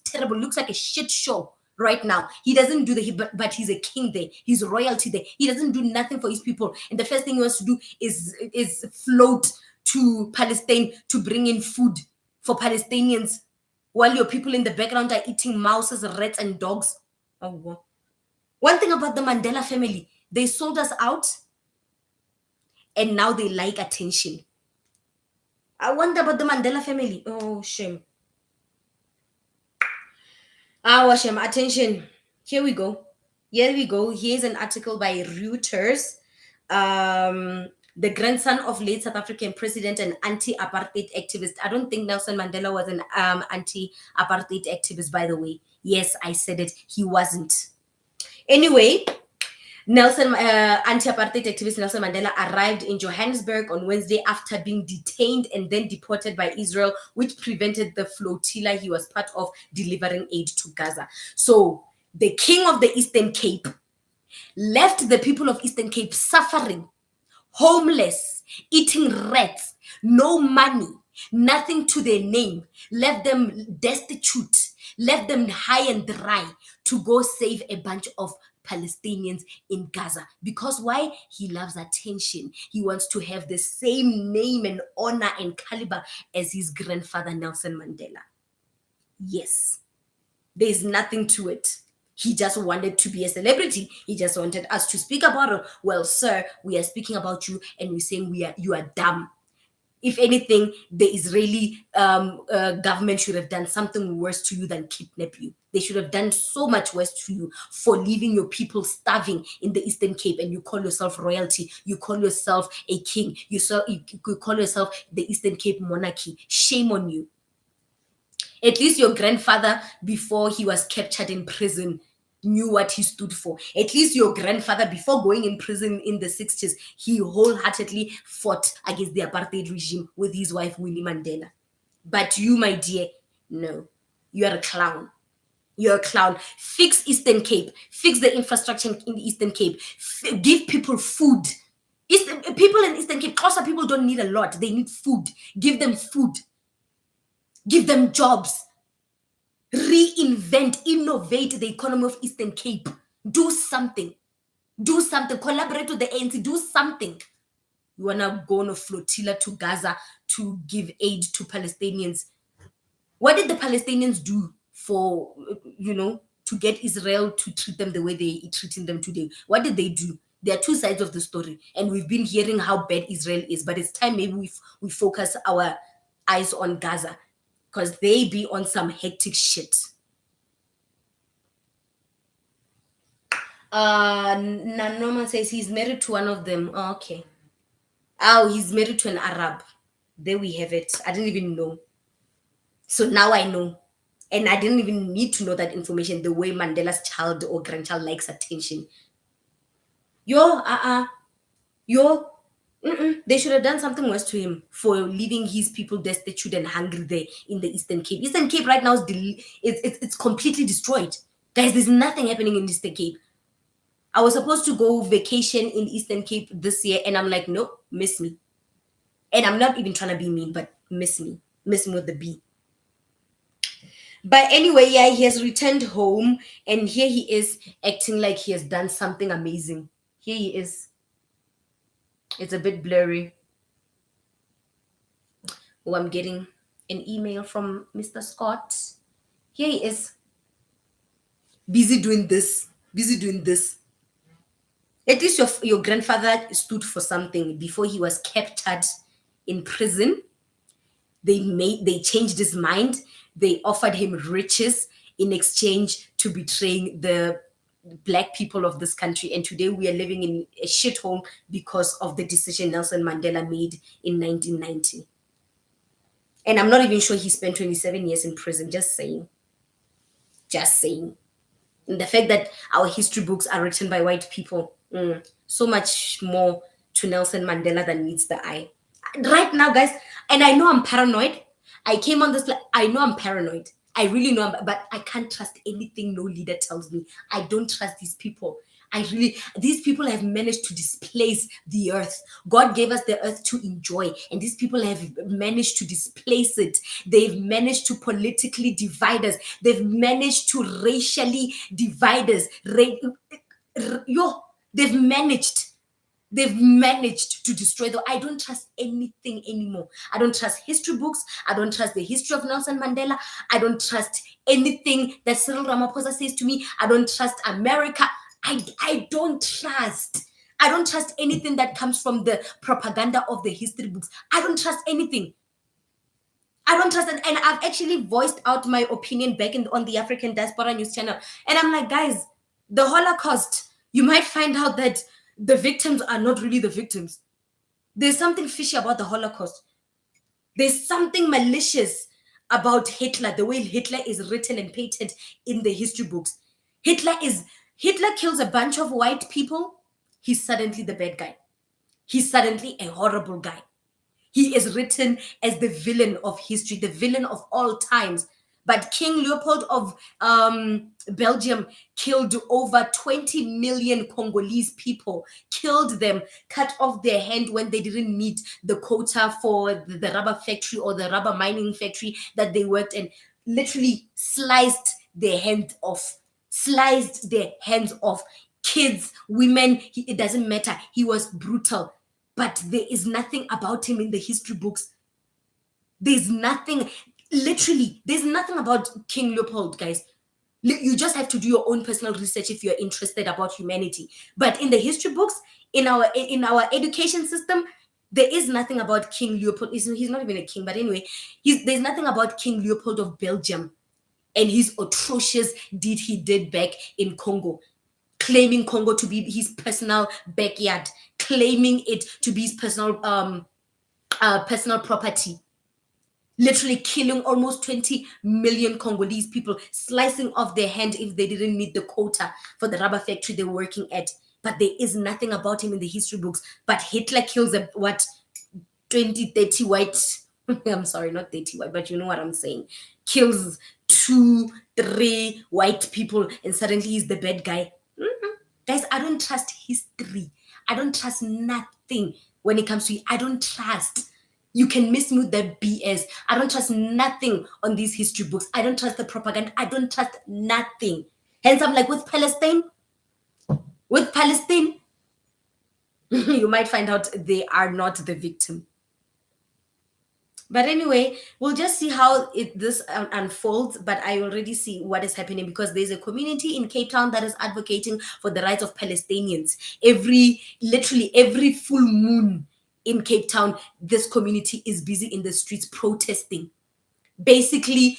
Speaker 1: terrible. Looks like a shit show right now. He doesn't do but he's a king there. He's royalty there. He doesn't do nothing for his people. And the first thing he wants to do is float to Palestine to bring in food for Palestinians while your people in the background are eating mouses, rats, and dogs. Oh, wow. One thing about the Mandela family, they sold us out and now they like attention. I wonder about the Mandela family. Oh, shame. Shame. Attention. Here we go. Here's an article by Reuters. The grandson of late South African president and anti-apartheid activist. I don't think Nelson Mandela was an anti-apartheid activist, by the way. Yes, I said it. He wasn't. Anyway, anti-apartheid activist Nelson Mandela arrived in Johannesburg on Wednesday after being detained and then deported by Israel, which prevented the flotilla he was part of delivering aid to Gaza. So the king of the Eastern Cape left the people of Eastern Cape suffering, homeless, eating rats, no money, nothing to their name, left them destitute, left them high and dry to go save a bunch of Palestinians in Gaza. Because why? He loves attention. He wants to have the same name and honor and caliber as his grandfather Nelson Mandela. Yes, there's nothing to it. He just wanted to be a celebrity. He just wanted us to speak about it. Well, sir, we are speaking about you and we're saying you are dumb. If anything, the Israeli government should have done something worse to you than kidnap you. They should have done so much worse to you for leaving your people starving in the Eastern Cape, and you call yourself royalty. You call yourself a king. You call yourself the Eastern Cape monarchy. Shame on you. At least your grandfather, before he was captured in prison, knew what he stood for. At least your grandfather, before going in prison in the 60s, he wholeheartedly fought against the apartheid regime with his wife, Winnie Mandela. But you, my dear, no. You are a clown. You're a clown. Fix Eastern Cape. Fix the infrastructure in the Eastern Cape. Give people food. People in Eastern Cape, Xhosa people don't need a lot. They need food. Give them food. Give them jobs. Reinvent, innovate the economy of Eastern Cape. Do something. Do something. Collaborate with the ANC. Do something. You want to go on a flotilla to Gaza to give aid to Palestinians. What did the Palestinians do for, to get Israel to treat them the way they're treating them today? What did they do? There are two sides of the story. And we've been hearing how bad Israel is. But it's time maybe we focus our eyes on Gaza, because they be on some hectic shit. Nanoma says he's married to one of them. Oh, okay. Oh, he's married to an Arab. There we have it. I didn't even know. So now I know. And I didn't even need to know that information the way Mandela's child or grandchild likes attention. Yo, they should have done something worse to him for leaving his people destitute and hungry there in the Eastern Cape. Eastern Cape right now it's completely destroyed. Guys, there's nothing happening in Eastern Cape. I was supposed to go vacation in Eastern Cape this year, and I'm like, nope, miss me. And I'm not even trying to be mean, but miss me. Miss me with the B. But anyway, yeah, he has returned home, and here he is acting like he has done something amazing. Here he is. It's a bit blurry. Oh, I'm getting an email from Mr. Scott. Here he is. Busy doing this. Busy doing this. At least your grandfather stood for something before he was captured in prison. They changed his mind. They offered him riches in exchange to betraying the black people of this country. And today we are living in a shithole because of the decision Nelson Mandela made in 1990. And I'm not even sure he spent 27 years in prison. Just saying. Just saying. And the fact that our history books are written by white people, so much more to Nelson Mandela than meets the eye. Right now, guys, and I know I'm paranoid. I came on this, I know I'm paranoid. I really know, but I can't trust anything no leader tells me. I don't trust these people. These people have managed to displace the earth. God gave us the earth to enjoy, and these people have managed to displace it. They've managed to politically divide us. They've managed to racially divide us. They've managed. They've managed to destroy the. I don't trust anything anymore. I don't trust history books. I don't trust the history of Nelson Mandela. I don't trust anything that Cyril Ramaphosa says to me. I don't trust America. I don't trust. I don't trust anything that comes from the propaganda of the history books. I don't trust anything. I don't trust it. And I've actually voiced out my opinion back on the African Diaspora News channel. And I'm like, guys, the Holocaust, you might find out that the victims are not really the victims. There's something fishy about the Holocaust. There's something malicious about Hitler, the way Hitler is written and painted in the history books. Hitler kills a bunch of white people. He's suddenly the bad guy. He's suddenly a horrible guy. He is written as the villain of history, the villain of all times. But King Leopold of Belgium killed over 20 million Congolese people, killed them, cut off their hand when they didn't meet the quota for the rubber factory or the rubber mining factory that they worked in, literally sliced their hands off, kids, women, it doesn't matter. He was brutal. But there is nothing about him in the history books. There's nothing about King Leopold, guys. You just have to do your own personal research if you're interested about humanity. But in the history books, in our education system, there is nothing about King Leopold. He's not even a king, but anyway, there's nothing about King Leopold of Belgium and his atrocious deed he did back in Congo, claiming Congo to be his personal backyard, claiming it to be his personal property, literally killing almost 20 million Congolese people, slicing off their hand if they didn't meet the quota for the rubber factory they were working at. But there is nothing about him in the history books. But Hitler kills 20, 30 white, I'm sorry, not 30 white, but you know what I'm saying, kills 2, 3 white people, and suddenly he's the bad guy. Guys, I don't trust history. I don't trust nothing when it comes to it. I don't trust. You can miss me with the BS. I don't trust nothing on these history books. I don't trust the propaganda. I don't trust nothing. Hence, I'm like, with Palestine, you might find out they are not the victim. But anyway, we'll just see how this unfolds. But I already see what is happening, because there's a community in Cape Town that is advocating for the rights of Palestinians. Literally every full moon in Cape Town, this community is busy in the streets protesting, basically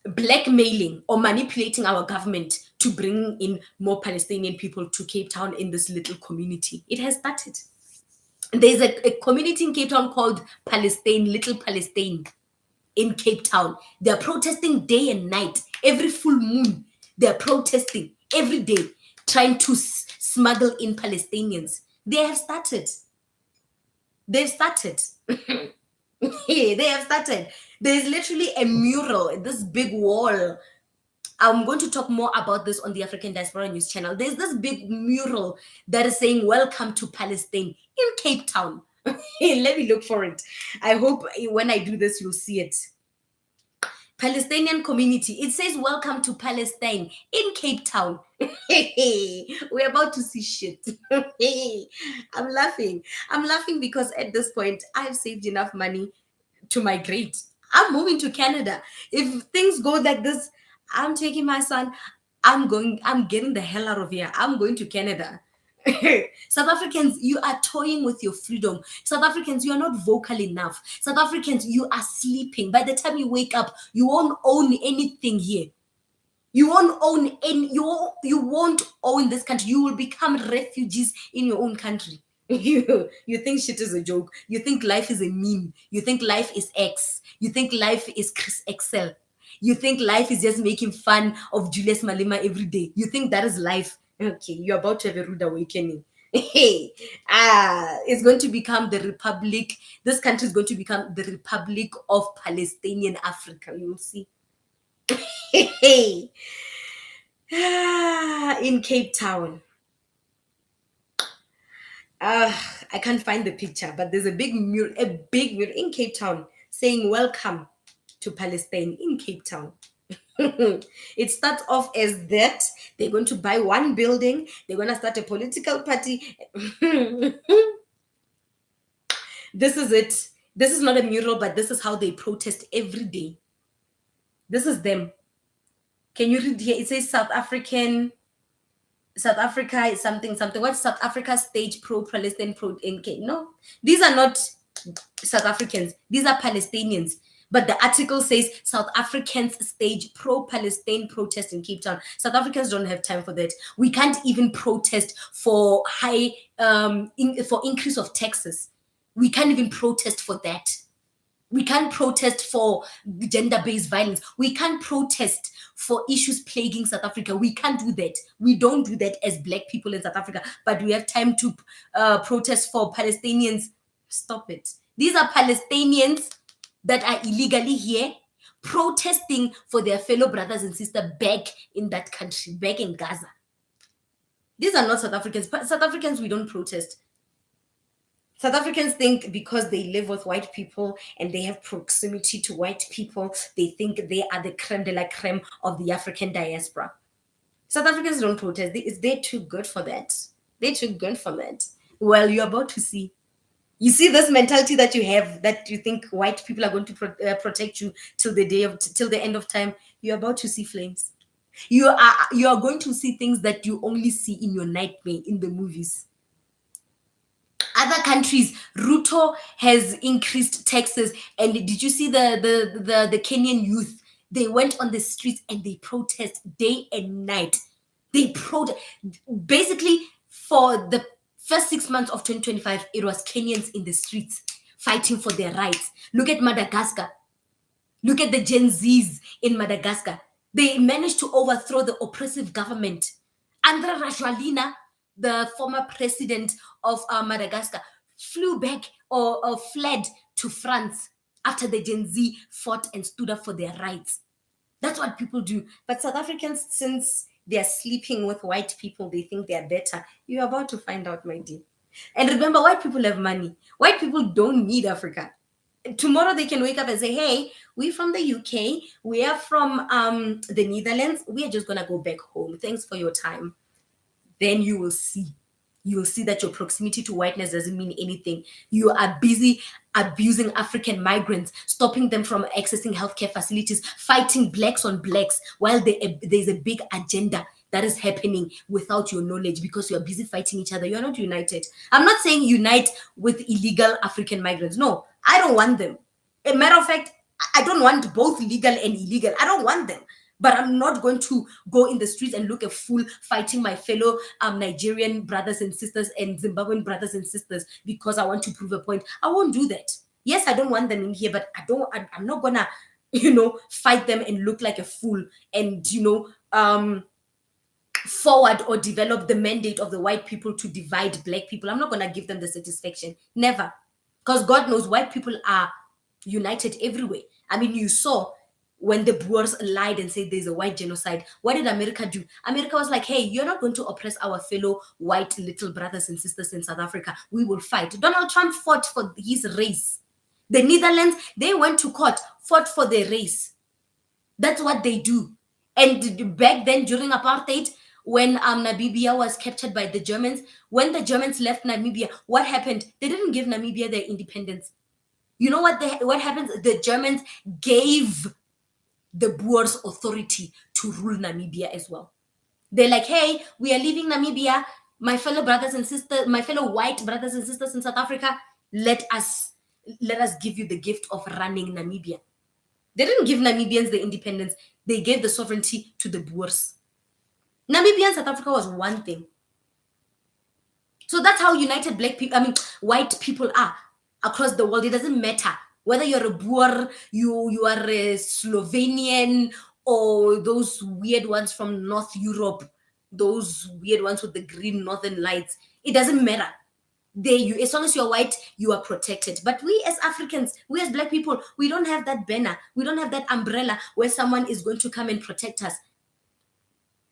Speaker 1: blackmailing or manipulating our government to bring in more Palestinian people to Cape Town in this little community. It has started. There's a community in Cape Town called Palestine, Little Palestine. in Cape Town. They're protesting day and night. Every full moon, they're protesting every day, trying to smuggle in Palestinians. They have started. They've started. They have started. There's literally a mural, this big wall. I'm going to talk more about this on the African Diaspora News channel. There's this big mural that is saying, "Welcome to Palestine" in Cape Town. Let me look for it. I hope when I do this, you'll see it. Palestinian community. It says, "Welcome to Palestine" in Cape Town. We're about to see shit. I'm laughing. I'm laughing because at this point, I've saved enough money to migrate. I'm moving to Canada. If things go like this, I'm taking my son. I'm getting the hell out of here. I'm going to Canada. South Africans, you are toying with your freedom. South Africans, you are not vocal enough. South Africans, you are sleeping. By the time you wake up, you won't own anything here. You won't own any, you won't own this country. You will become refugees in your own country. You think shit is a joke. You think life is a meme. You think life is X. You think life is Chris Excel. You think life is just making fun of Julius Malema every day. You think that is life. Okay, you're about to have a rude awakening. Hey, it's going to become the Republic. This country is going to become the Republic of Palestinian Africa. You'll see. Hey, in Cape Town. I can't find the picture, but there's a big mural in Cape Town saying, "Welcome to Palestine" in Cape Town. It starts off as that they're going to buy one building, they're going to start a political party. This is it. This is not a mural, but this is how they protest every day. This is them. Can you read here? It says South Africa is something. What's South Africa stage pro-Palestine pro-NK? No, these are not South Africans. These are Palestinians. But the article says South Africans stage pro-Palestine protest in Cape Town. South Africans don't have time for that. We can't even protest for for increase of taxes. We can't even protest for that. We can't protest for gender-based violence. We can't protest for issues plaguing South Africa. We can't do that. We don't do that as Black people in South Africa. But we have time to protest for Palestinians. Stop it. These are Palestinians that are illegally here protesting for their fellow brothers and sisters back in that country, back in Gaza. These are not South Africans. South Africans, we don't protest. South Africans think because they live with white people and they have proximity to white people, they think they are the creme de la creme of the African diaspora. South Africans don't protest. They're too good for that. They're too good for that. Well, you're about to see. You see this mentality that you have, that you think white people are going to protect you till the end of time. You're about to see flames. You are going to see things that you only see in your nightmare in the movies. Other countries, Ruto has increased taxes, and did you see the Kenyan youth? They went on the streets and they protest day and night. They protest basically for the first 6 months of 2025. It was Kenyans in the streets fighting for their rights. Look at Madagascar. Look at the Gen Zs in Madagascar. They managed to overthrow the oppressive government. Andra Rajoelina, the former president of Madagascar, flew back or fled to France after the Gen Z fought and stood up for their rights. That's what people do. But South Africans, since they're sleeping with white people, they think they're better. You're about to find out, my dear. And remember, white people have money. White people don't need Africa. Tomorrow they can wake up and say, "Hey, we're from the UK. We are from the Netherlands. We are just going to go back home. Thanks for your time." Then you will see. You will see that your proximity to whiteness doesn't mean anything. You are busy abusing African migrants, stopping them from accessing healthcare facilities, fighting blacks on blacks, while there's a big agenda that is happening without your knowledge because you're busy fighting each other. You're not united. I'm not saying unite with illegal African migrants. No, I don't want them. A matter of fact, I don't want both legal and illegal. I don't want them. But I'm not going to go in the streets and look a fool fighting my fellow Nigerian brothers and sisters and Zimbabwean brothers and sisters because I want to prove a point. I won't do that. Yes, I don't want them in here, but I'm not gonna fight them and look like a fool and, forward or develop the mandate of the white people to divide black people. I'm not going to give them the satisfaction. Never. Because God knows white people are united everywhere. I mean, you saw when the Boers lied and said there's a white genocide. What did America do? America was like, hey, you're not going to oppress our fellow white little brothers and sisters in South Africa. We will fight. Donald Trump fought for his race. The Netherlands, they went to court, fought for their race. That's what they do. And back then, during apartheid, when Namibia was captured by the Germans, when the Germans left Namibia, what happened? They didn't give Namibia their independence. You know what happens? The Germans gave the Boers authority to rule Namibia as well. They're like, hey, we are leaving Namibia, my fellow brothers and sisters, my fellow white brothers and sisters in South Africa. Let us give you the gift of running Namibia. They didn't give Namibians the independence. They gave the sovereignty to the Boers. Namibia and South Africa was one thing. So that's how united white people are across the world. It doesn't matter whether you're a Boer, you are a Slovenian, or those weird ones from North Europe, those weird ones with the green northern lights. It doesn't matter. As long as you're white, you are protected. But we as Africans, we as black people, we don't have that banner. We don't have that umbrella where someone is going to come and protect us.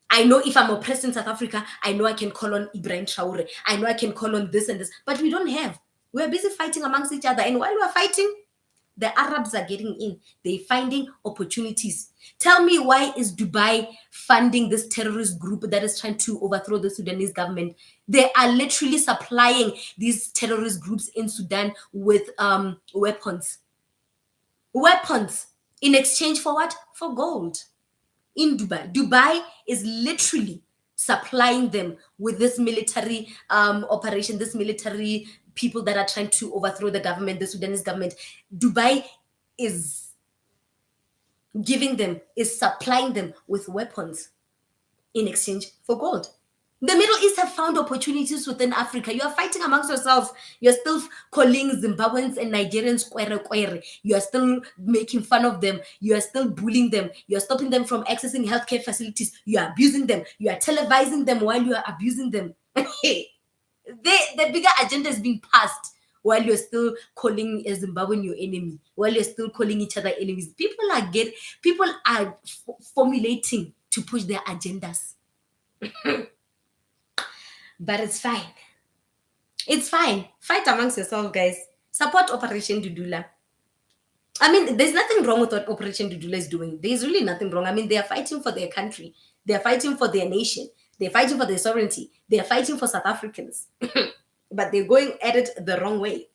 Speaker 1: I know if I'm oppressed in South Africa, I know I can call on Ibrahim Traore. I know I can call on this and this. But we don't have. We're busy fighting amongst each other. And while we're fighting, the Arabs are getting in. They're finding opportunities. Tell me, why is Dubai funding this terrorist group that is trying to overthrow the Sudanese government? They are literally supplying these terrorist groups in Sudan with weapons. Weapons. In exchange for what? For gold. In Dubai. Dubai is literally supplying them with this military operation, this military people that are trying to overthrow the government, the Sudanese government. Dubai is supplying them with weapons in exchange for gold. The Middle East have found opportunities within Africa. You are fighting amongst yourselves. You're still calling Zimbabweans and Nigerians kwere kwere. You are still making fun of them. You are still bullying them. You are stopping them from accessing healthcare facilities. You are abusing them. You are televising them while you are abusing them. The bigger agenda is being passed while you're still calling a Zimbabwean your enemy, while you're still calling each other enemies. People are formulating to push their agendas. But it's fine. It's fine. Fight amongst yourselves, guys. Support Operation Dudula. I mean, there's nothing wrong with what Operation Dudula is doing. There's really nothing wrong. I mean, they are fighting for their country. They are fighting for their nation. They're fighting for their sovereignty. They are fighting for South Africans. But they're going at it the wrong way.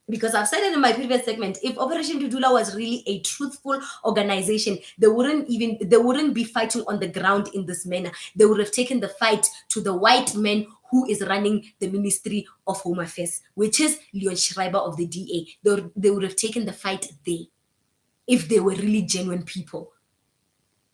Speaker 1: Because I've said it in my previous segment, if Operation Dudula was really a truthful organization, they wouldn't be fighting on the ground in this manner. They would have taken the fight to the white man who is running the Ministry of Home Affairs, which is Leon Schreiber of the DA. They would have taken the fight there if they were really genuine people.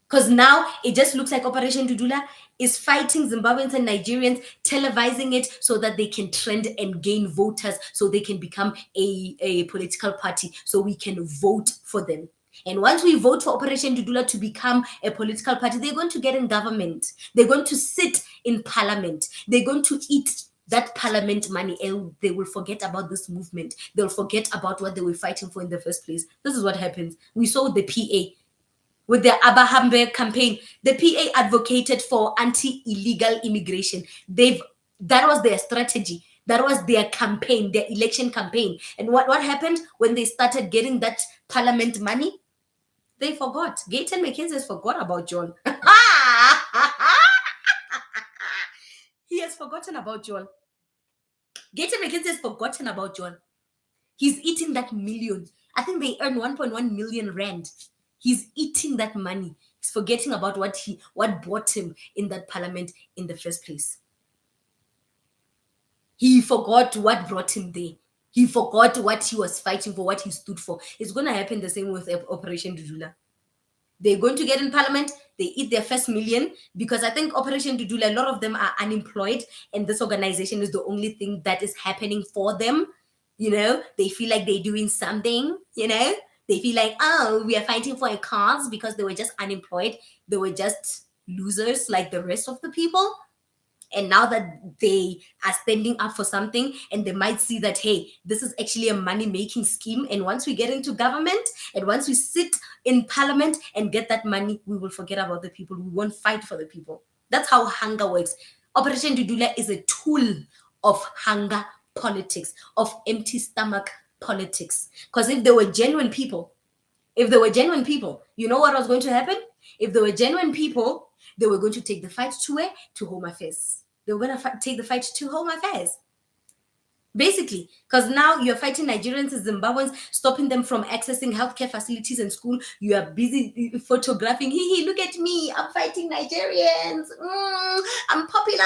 Speaker 1: Because now it just looks like Operation Dudula is fighting Zimbabweans and Nigerians, televising it so that they can trend and gain voters, so they can become a political party, so we can vote for them. And once we vote for Operation Dudula to become a political party, they're going to get in government. They're going to sit in parliament. They're going to eat that parliament money, and they will forget about this movement. They'll forget about what they were fighting for in the first place. This is what happens. We saw the PA. With the Abahambe campaign, the PA advocated for anti-illegal immigration. That was their strategy. That was their campaign, their election campaign. And what happened when they started getting that parliament money? They forgot. Gayton McKenzie forgot about John. He has forgotten about John. Gayton McKenzie has forgotten about John. He's eating that million. I think they earned 1.1 million rand. He's eating that money. He's forgetting about what bought him in that parliament in the first place. He forgot what brought him there. He forgot what he was fighting for, what he stood for. It's going to happen the same with Operation Dudula. They're going to get in parliament. They eat their first million, because I think Operation Dudula, a lot of them are unemployed, and this organization is the only thing that is happening for them. They feel like they're doing something, They feel like, oh, we are fighting for a cause because they were just unemployed. They were just losers like the rest of the people. And now that they are standing up for something, and they might see that, hey, this is actually a money making scheme. And once we get into government, and once we sit in parliament and get that money, we will forget about the people. We won't fight for the people. That's how hunger works. Operation Dudula is a tool of hunger politics, of empty stomach politics. Because if they were genuine people, you know what was going to happen? If they were genuine people, they were going to take the fight to where? To Home Affairs. They were going to take the fight to Home Affairs. Basically, because now you're fighting Nigerians and Zimbabweans, stopping them from accessing healthcare facilities and school. You are busy photographing. Hey, look at me. I'm fighting Nigerians. I'm popular.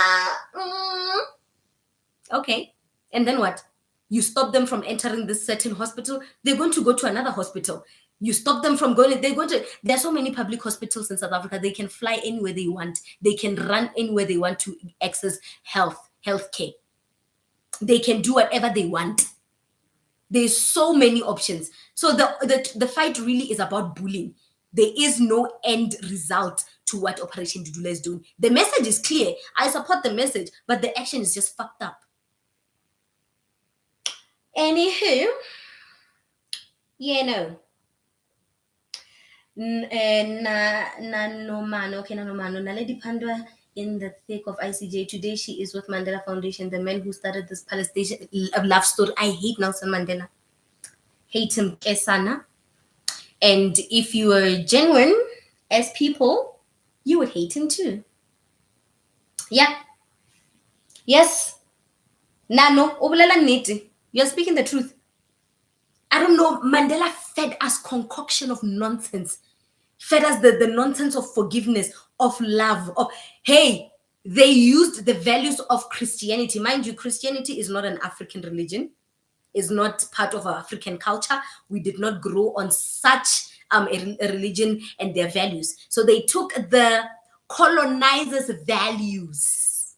Speaker 1: Okay. And then what? You stop them from entering this certain hospital, they're going to go to another hospital. You stop them from going, there are so many public hospitals in South Africa. They can fly anywhere they want. They can run anywhere they want to access healthcare. They can do whatever they want. There's so many options. So the fight really is about bullying. There is no end result to what Operation Dudula is doing. The message is clear. I support the message, but the action is just fucked up. Anywho, Nanomano Naledi Pandwa in the thick of ICJ. Today she is with Mandela Foundation, the man who started this Palestinian love story. I hate Nelson Mandela. Hate him, Kesana. And if you were genuine as people, you would hate him too. Yeah. Yes. Nano, you're speaking the truth. I don't know. Mandela fed us concoction of nonsense. Fed us the nonsense of forgiveness, of love, of, hey, they used the values of Christianity. Mind you, Christianity is not an African religion. Is not part of our African culture. We did not grow on such a religion and their values. So they took the colonizers' values.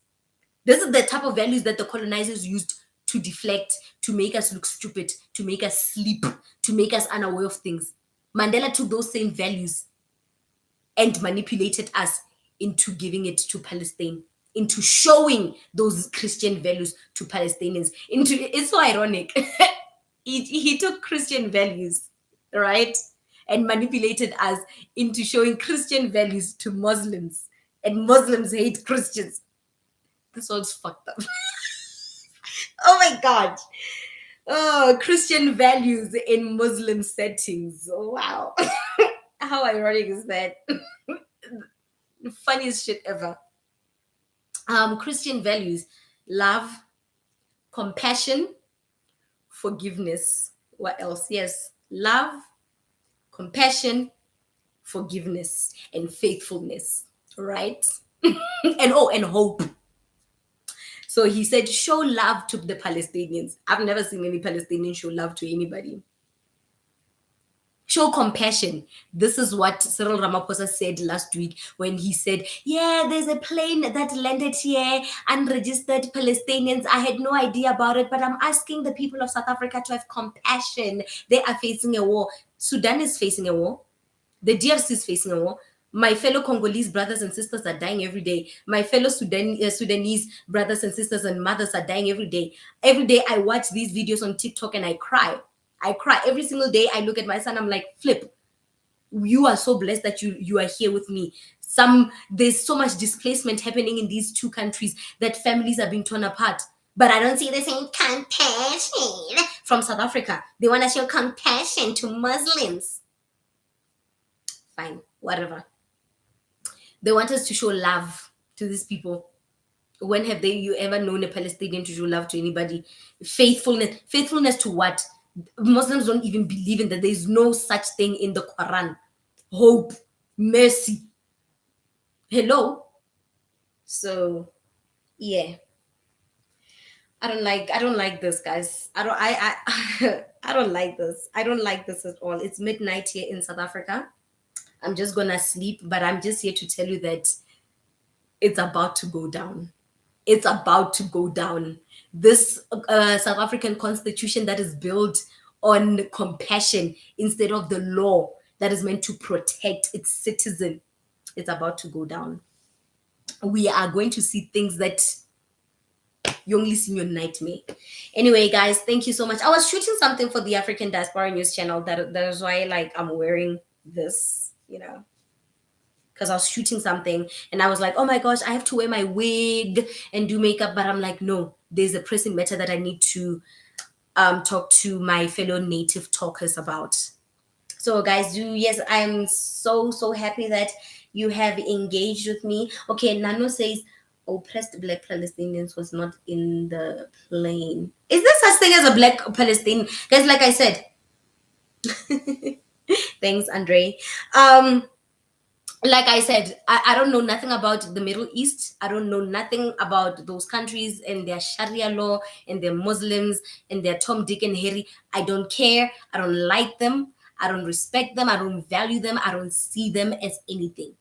Speaker 1: This is the type of values that the colonizers used to deflect, to make us look stupid, to make us sleep, to make us unaware of things. Mandela took those same values and manipulated us into giving it to Palestine, into showing those Christian values to Palestinians. It's so ironic. he took Christian values, right, and manipulated us into showing Christian values to Muslims, and Muslims hate Christians. This one's fucked up. Oh my God. Oh, Christian values in Muslim settings. Oh, wow. How ironic is that? Funniest shit ever. Christian values: love, compassion, forgiveness. What else? Yes, love, compassion, forgiveness, and faithfulness, right? and hope. So he said, show love to the Palestinians. I've never seen any Palestinian show love to anybody. Show compassion. This is what Cyril Ramaphosa said last week when he said, yeah, there's a plane that landed here, unregistered Palestinians. I had no idea about it, but I'm asking the people of South Africa to have compassion. They are facing a war. Sudan is facing a war. The DRC is facing a war. My fellow Congolese brothers and sisters are dying every day. My fellow Sudanese brothers and sisters and mothers are dying every day. Every day I watch these videos on TikTok and I cry. Every single day. I look at my son, I'm like, Flip, you are so blessed that you are here with me. There's so much displacement happening in these two countries that families are being torn apart. But I don't see the same compassion from South Africa. They want to show compassion to Muslims. Fine, whatever. They want us to show love to these people. When have you ever known a Palestinian to show love to anybody? Faithfulness. Faithfulness to what? Muslims don't even believe in that. There's no such thing in the Quran. Hope, mercy. Hello? So, yeah. I don't like this, guys. I don't like this. I don't like this at all. It's midnight here in South Africa. I'm just gonna sleep, but I'm just here to tell you that it's about to go down. It's about to go down. This South African constitution that is built on compassion instead of the law that is meant to protect its citizen, it's about to go down. We are going to see things that you only see in your nightmare. Anyway, guys, thank you so much. I was shooting something for the African Diaspora News channel. That is why, like, I'm wearing this, because I was shooting something and I was like, oh my gosh, I have to wear my wig and do makeup. But I'm like, no, there's a pressing matter that I need to talk to my fellow native talkers about. So, guys, yes, I'm so happy that you have engaged with me. Okay, Nano says oppressed black Palestinians was not in the plane. Is there such thing as a black Palestinian? Guys, like I said, thanks, Andre. Like I said, I don't know nothing about the Middle East. I don't know nothing about those countries and their Sharia law and their Muslims and their Tom, Dick, and Harry. I don't care. I don't like them. I don't respect them. I don't value them. I don't see them as anything.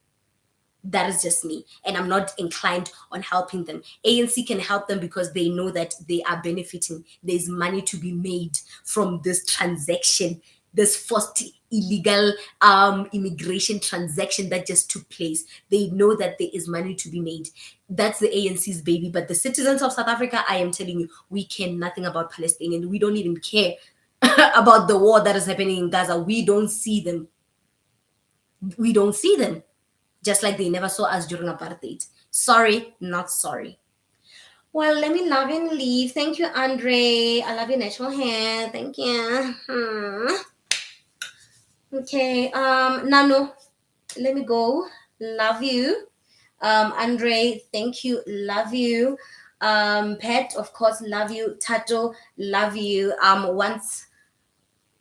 Speaker 1: That is just me, and I'm not inclined on helping them. ANC can help them because they know that they are benefiting. There's money to be made from this transaction, this forced illegal immigration transaction that just took place. They know that there is money to be made. That's the ANC's baby. But the citizens of South Africa, I am telling you, we care nothing about Palestinians. We don't even care about the war that is happening in Gaza. We don't see them. We don't see them, just like they never saw us during apartheid. Sorry, not sorry. Well, let me love and leave. Thank you, Andre. I love your natural hair. Thank you. Okay, Nano, let me go. Love you. Andre, thank you. Love you. Pet, of course, love you. Tato, love you. Once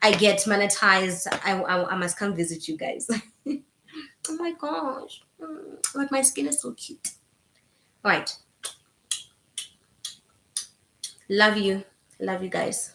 Speaker 1: I get monetized, I must come visit you guys. Oh my gosh. But my skin is so cute. All right. Love you. Love you guys.